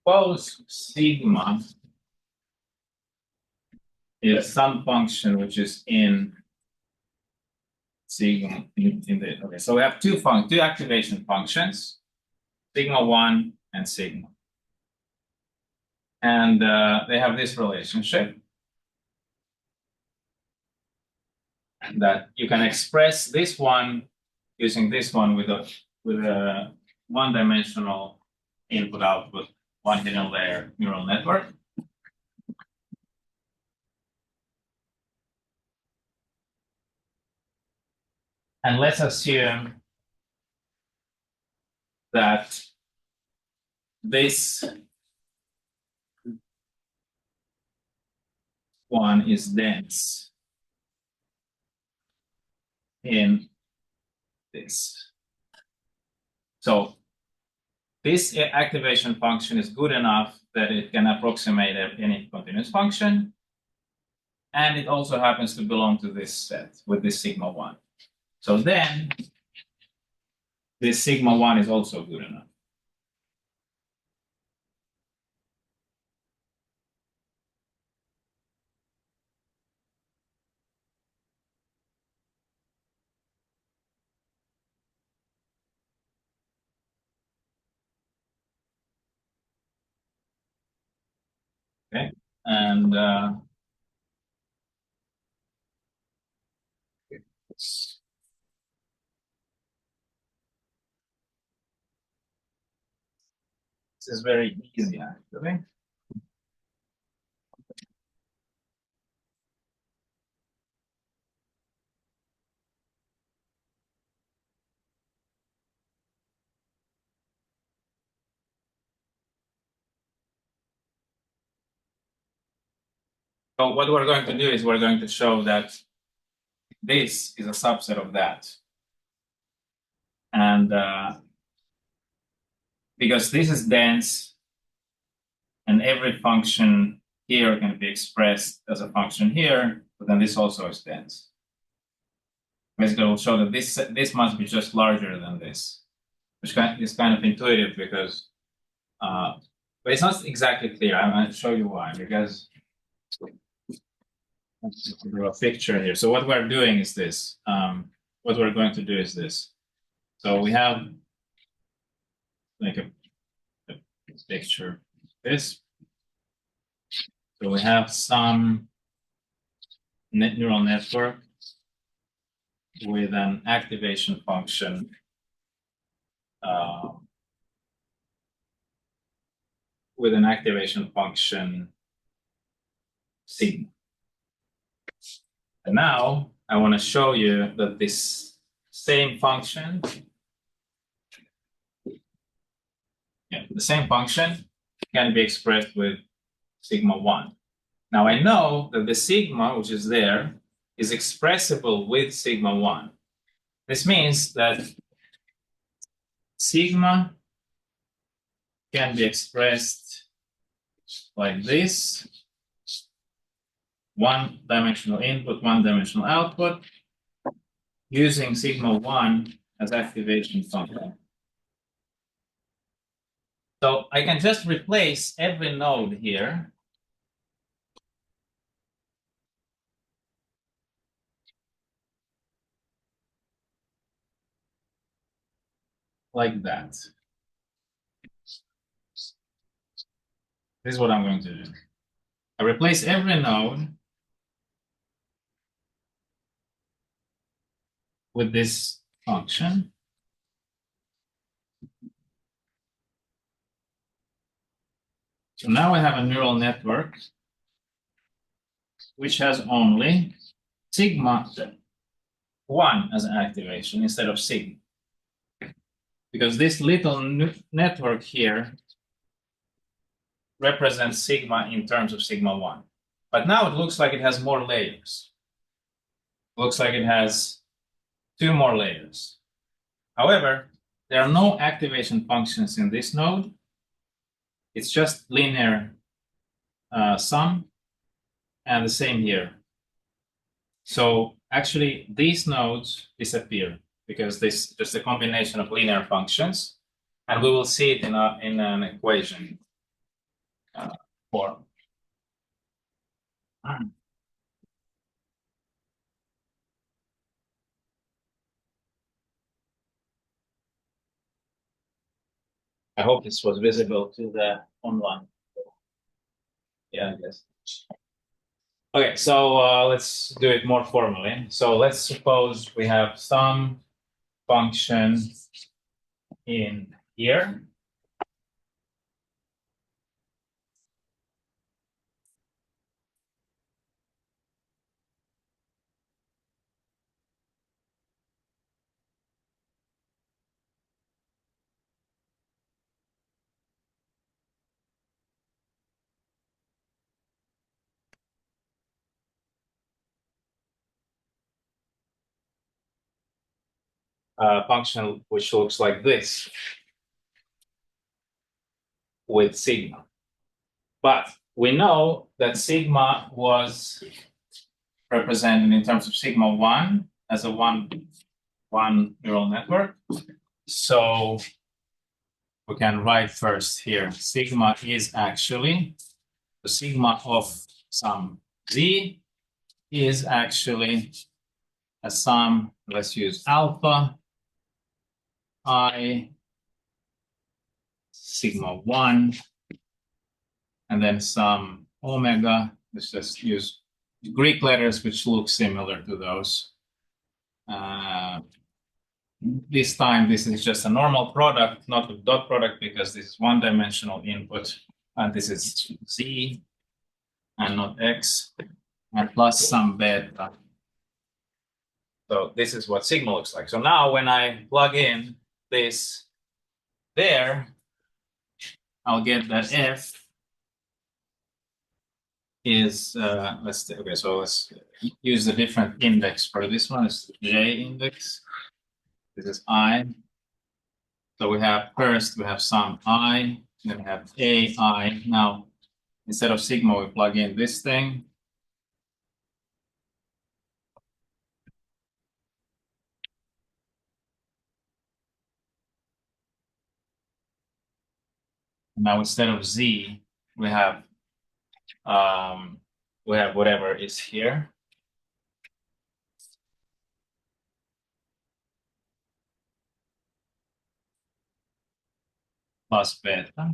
Suppose sigma is some function which is in sigma okay. So we have two activation functions, sigma 1 and sigma. And they have this relationship. And that you can express this one using this one with a one-dimensional input-output, one hidden layer neural network. And let's assume that this one is dense in this. So this activation function is good enough that it can approximate any continuous function. And it also happens to belong to this set with this sigma 1. So then this sigma 1 is also good enough. Okay, and This is very easy, actually. So what we're going to do is we're going to show that this is a subset of that. And because this is dense, and every function here can be expressed as a function here, but then this also is dense. Basically, we'll show that this must be just larger than this, which is kind of intuitive because, but it's not exactly clear. I'm going to show you why, because let's draw a picture here. So what we're doing is this. What we're going to do is this. So we have like a picture like this. So we have some neural network with an activation function sigma. And now I want to show you that this same function, the same function can be expressed with sigma 1. Now I know that the sigma, which is there, is expressible with sigma 1. This means that sigma can be expressed like this: one-dimensional input, one-dimensional output, using sigma 1 as activation function. So I can just replace every node here like that. This is what I'm going to do. I replace every node with this function. So now I have a neural network which has only sigma 1 as an activation instead of sigma. Because this little network here represents sigma in terms of sigma 1. But now it looks like it has more layers. It looks like it has 2 more layers. However, there are no activation functions in this node. It's just linear sum, and the same here. So actually, these nodes disappear because this is just a combination of linear functions, and we will see it in an equation form. I hope this was visible to the online. Yeah, I guess. Okay, so let's do it more formally. So let's suppose we have some function in here. Function which looks like this with sigma. But we know that sigma was represented in terms of sigma 1 as a one neural network. So we can write first here, sigma is actually, the sigma of some z is actually a sum, let's use alpha, I, sigma 1, and then some omega. Let's just use Greek letters which look similar to those. this time, this is just a normal product, not a dot product, because this is one-dimensional input, and this is z and not x, and plus some beta. So this is what sigma looks like. So now when I plug in this there, I'll get that f is, okay, so let's use a different index for this one. It's the j index. This is I. So we have first, we have some I, then we have AI. Now, instead of sigma, we plug in this thing. Now, instead of Z, we have whatever is here. Plus beta.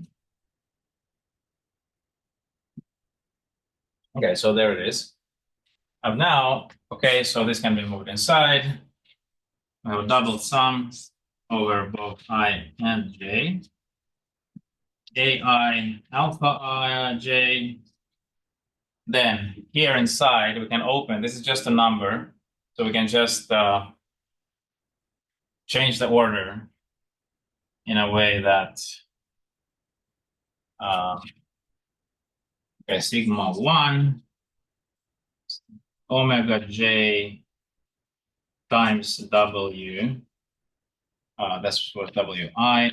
Okay, so there it is. And now, okay, so this can be moved inside. We have a double sum over both I and J. AI alpha I J. Then here inside, we can open, this is just a number. So we can just change the order in a way that okay, sigma 1 omega j times w, that's what wi,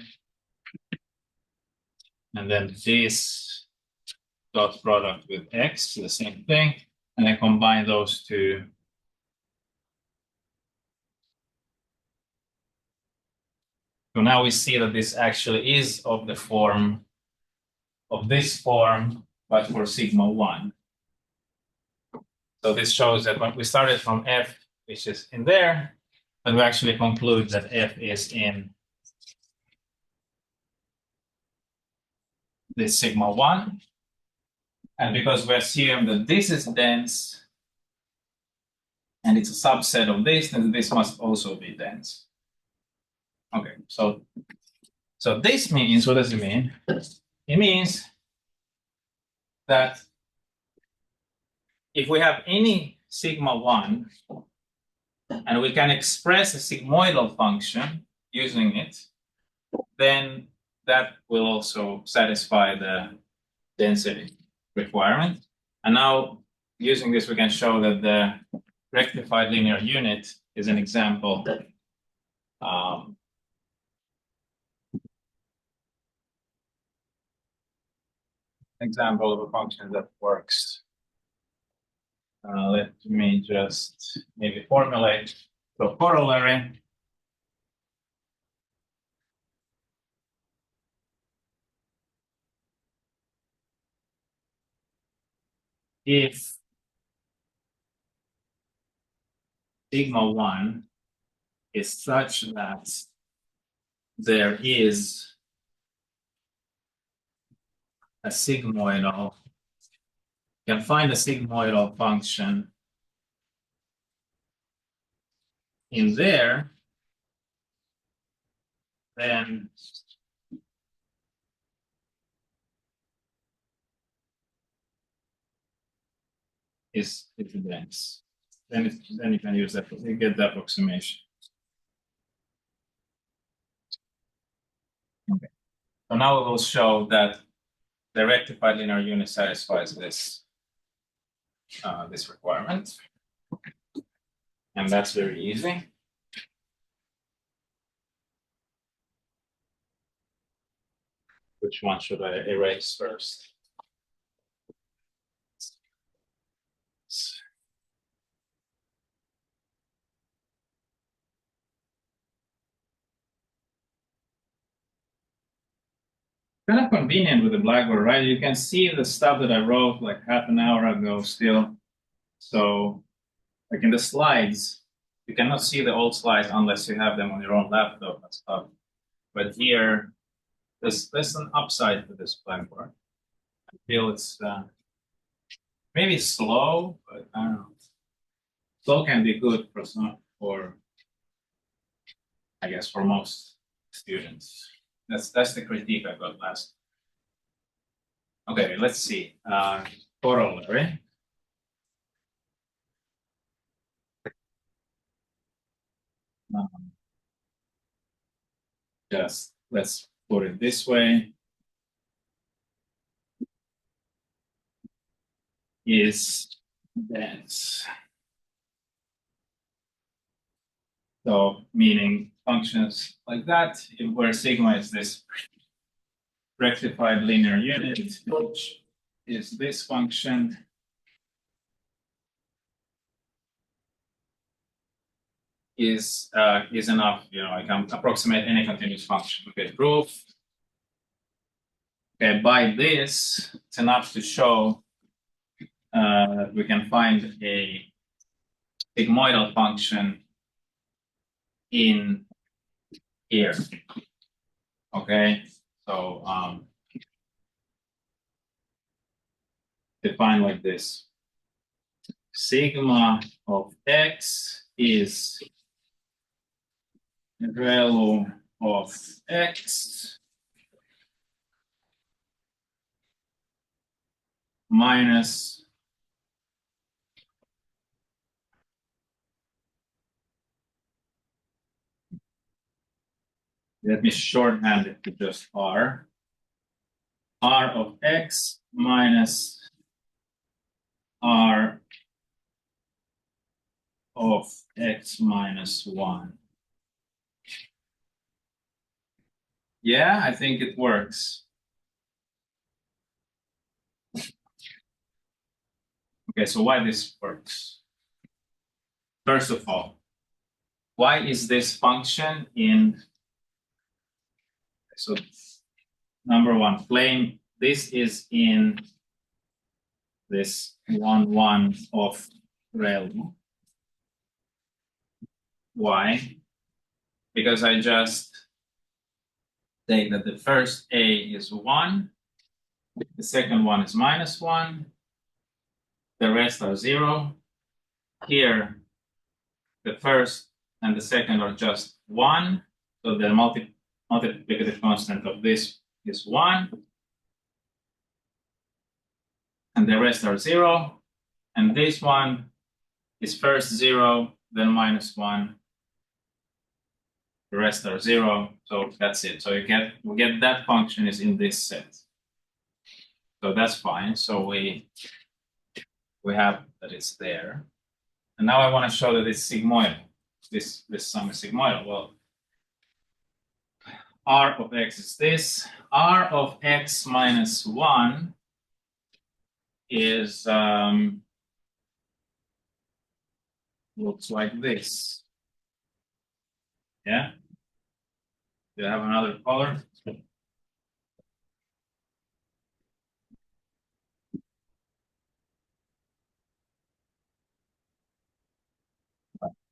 and then this dot product with x, the same thing, and then combine those two. So now we see that this actually is of the form of this form, but for sigma 1. So this shows that when we started from f, which is in there, but we actually conclude that f is in this sigma 1. And because we assume that this is dense, and it's a subset of this, then this must also be dense. Okay, so this means, what does it mean? It means that if we have any sigma 1, and we can express a sigmoidal function using it, then that will also satisfy the density requirement. And now, using this, we can show that the rectified linear unit is an example of a function that works. Let me just maybe formulate the corollary. If sigma 1 is such that there is a sigmoidal, you can find a sigmoidal function in there, then is dense. Then you can use that, you get the approximation. Okay. So now we will show that the rectified linear unit satisfies this this requirement, and that's very easy. Which one should I erase first? Kind of convenient with the Blackboard, right? You can see the stuff that I wrote like half an hour ago still. So, like in the slides, you cannot see the old slides unless you have them on your own laptop and stuff. But here, there's an upside to this Blackboard. I feel it's maybe slow, but I don't know. Slow can be good for some, for I guess for most students. That's the critique I got last. Okay, let's see. Corollary. Just let's put it this way. Is dense. So meaning functions like that, where sigma is this rectified linear unit, which is this function. Is enough, I can approximate any continuous function. Okay, proof. Okay, by this, it's enough to show that we can find a sigmoidal function in here. Okay, so define like this. Sigma of x is ReLU of x minus let me shorthand it to just R of x minus R of x minus 1. Yeah, I think it works. Okay, so why this works? First of all, why is this function in, so number one, claim this is in this 1, of ReLU. Why? Because I just take that the first A is 1, the second one is -1, the rest are 0. Here, the first and the second are just 1, so the multiplicative constant of this is 1, and the rest are 0, and this one is first 0, then -1, the rest are 0, so that's it. So we get that function is in this set. So that's fine. So we have that it's there. And now I want to show that it's sigmoidal. This sum is sigmoidal. Well, R of x is this. R of x minus 1 is looks like this. Yeah. Do you have another color?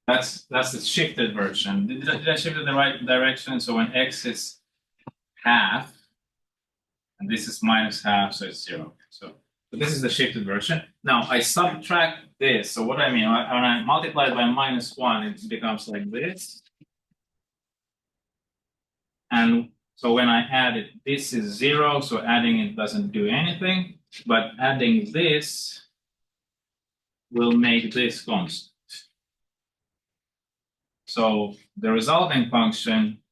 That's the shifted version. Did I shift it in the right direction? So when x is half, and this is -half, so it's 0. So this is the shifted version. Now I subtract this. So what I mean, when I multiply it by -1, it becomes like this. And so when I add it, this is 0, so adding it doesn't do anything, but adding this will make this constant. So the resulting function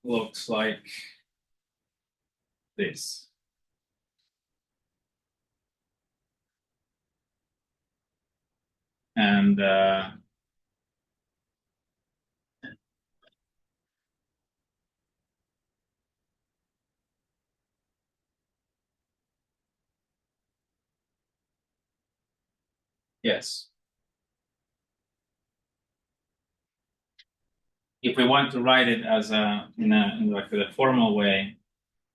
looks like this. And yes. If we want to write it as in like a formal way,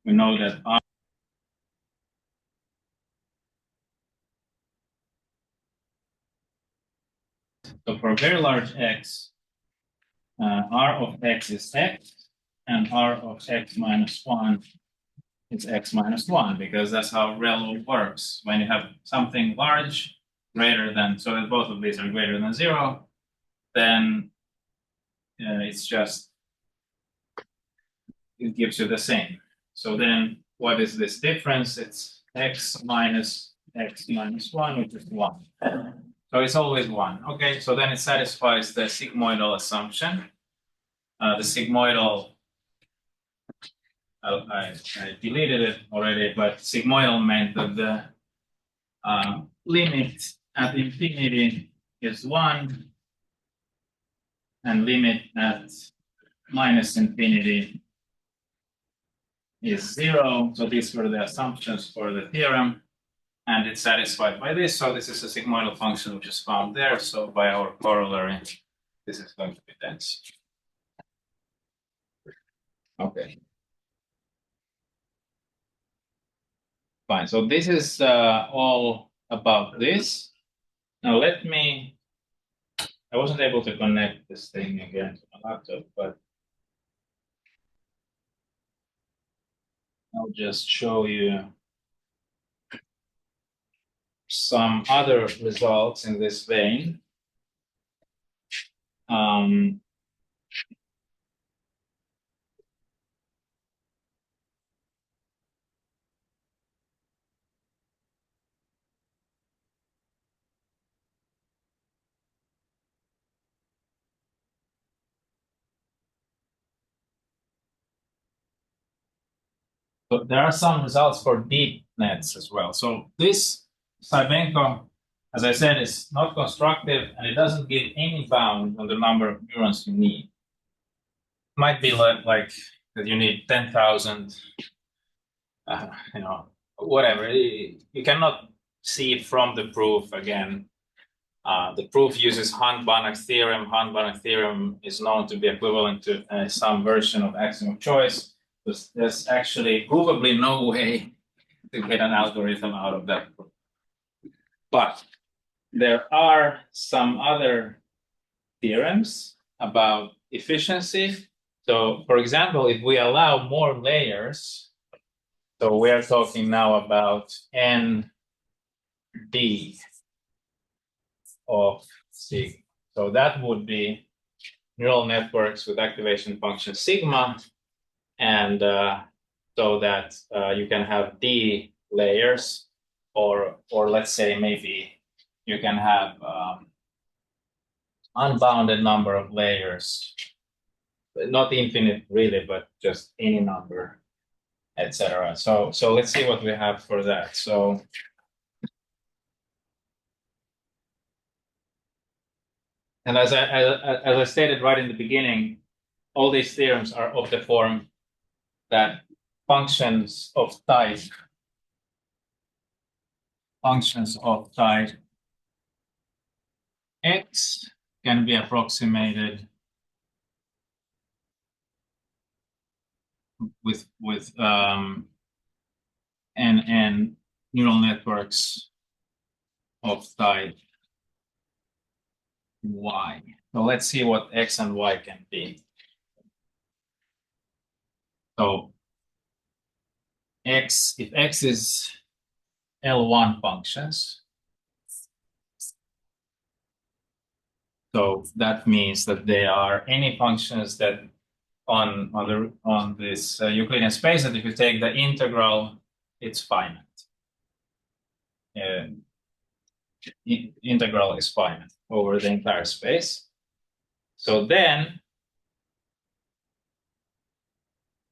we know that R. So for a very large x, R of x is x, and R of x minus 1 is x minus 1, because that's how ReLU works. When you have something large greater than, so that both of these are greater than 0, then it's just, it gives you the same. So then what is this difference? It's x minus 1, which is 1. So it's always 1. Okay, so then it satisfies the sigmoidal assumption. The sigmoidal, I deleted it already, but sigmoidal meant that the limit at infinity is 1 and limit at minus infinity is 0. So these were the assumptions for the theorem, and it's satisfied by this. So this is a sigmoidal function which is found there. So by our corollary, this is going to be dense. Okay. Fine. So this is all about this. Now let me, I wasn't able to connect this thing again to my laptop, but I'll just show you some other results in this vein. But there are some results for deep nets as well. So this Sabenko, as I said, is not constructive and it doesn't give any bound on the number of neurons you need. It might be like that you need 10,000, whatever. You cannot see it from the proof again. The proof uses Hahn-Banach theorem. Hahn-Banach theorem is known to be equivalent to some version of axiom of choice. There's actually provably no way to get an algorithm out of that proof. But there are some other theorems about efficiency. So, for example, if we allow more layers, so we're talking now about ND of sigma. So that would be neural networks with activation function sigma, and so that you can have D layers, or let's say maybe you can have unbounded number of layers, not infinite really, but just any number, etc. So let's see what we have for that. So and as I stated right in the beginning, all these theorems are of the form that functions of type X can be approximated with and neural networks of type Y. So let's see what X and Y can be. So X, if X is L1 functions, so that means that they are any functions that on this Euclidean space, that if you take the integral, it's finite. Integral is finite over the entire space. So then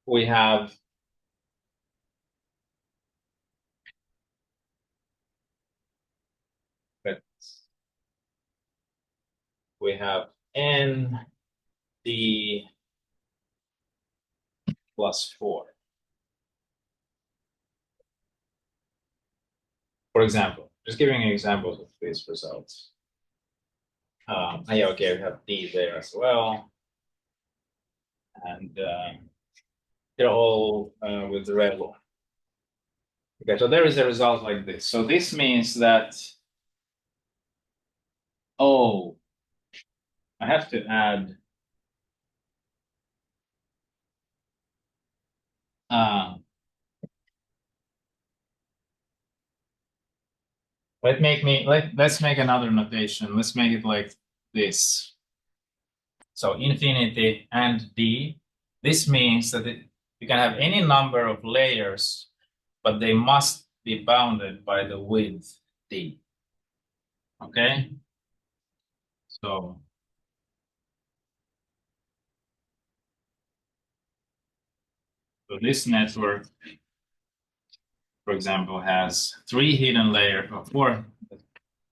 we have n d plus 4. For example, just giving examples of these results. Yeah, okay, we have D there as well. And they're all with the red one. Okay, so there is a result like this. So this means that, oh, I have to add let's make another notation. Let's make it like this. So infinity and d. This means that you can have any number of layers, but they must be bounded by the width d. Okay? So this network, for example, has 3 hidden layers, or 4,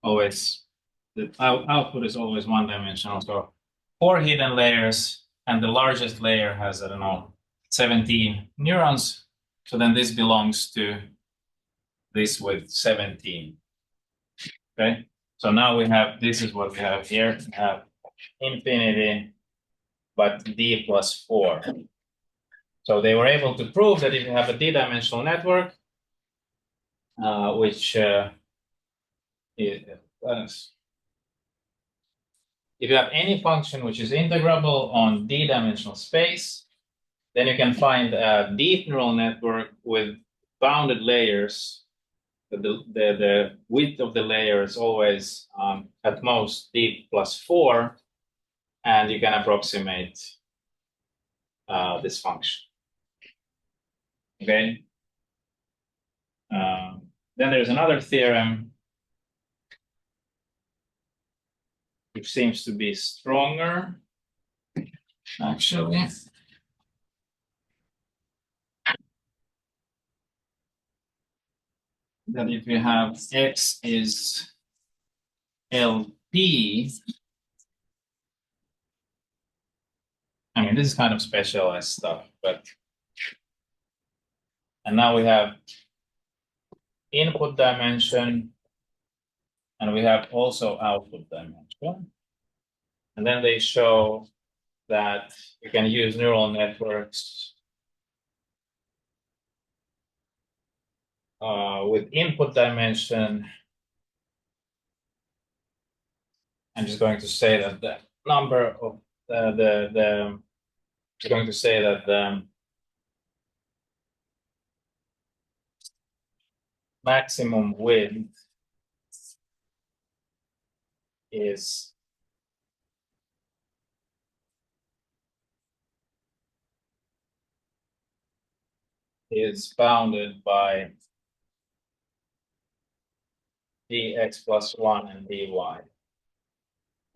always, the output is always one-dimensional, so 4 hidden layers, and the largest layer has, I don't know, 17 neurons. So then this belongs to this with 17. Okay, so now we have, this is what we have here. We have infinity, but d plus 4. So they were able to prove that if you have a d-dimensional network, which if you have any function which is integrable on d-dimensional space, then you can find a deep neural network with bounded layers. The width of the layer is always at most d plus 4, and you can approximate this function. Okay. Then there's another theorem which seems to be stronger, actually. That if you have x is LP, I mean, this is kind of specialized stuff, but, and now we have input dimension, and we have also output dimension. And then they show that you can use neural networks with input dimension. I'm just going to say that the number of I'm going to say that the maximum width is bounded by dx plus 1 and dy.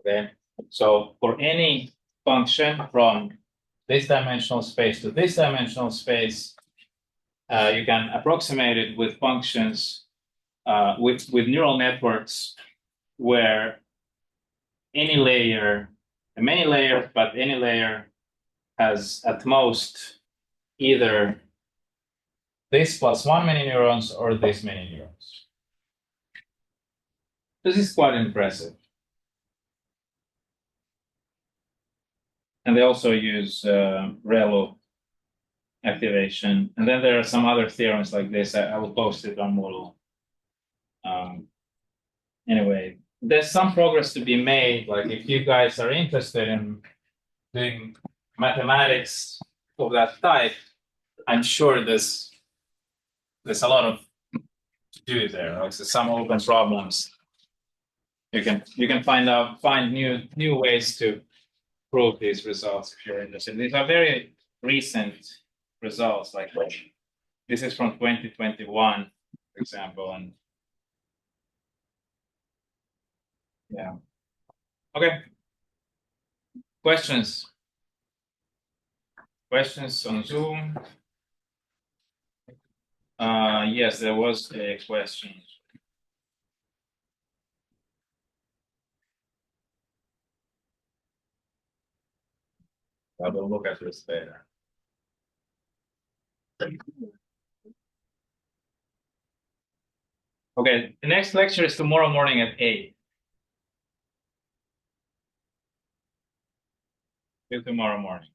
Okay, so for any function from this dimensional space to this dimensional space, you can approximate it with functions with neural networks where any layer, many layers, but any layer has at most either this plus 1 many neurons or this many neurons. This is quite impressive. And they also use ReLU activation. And then there are some other theorems like this. I will post it on Oulu. Anyway, there's some progress to be made. Like if you guys are interested in doing mathematics of that type, I'm sure there's a lot of to do there. Like, so some open problems. You can find new ways to prove these results if you're interested. These are very recent results. Like this is from 2021, for example, and yeah. Okay. Questions? Questions on Zoom? Yes, there was a question. I will look at this later. Okay, the next lecture is tomorrow morning at 8. Till tomorrow morning.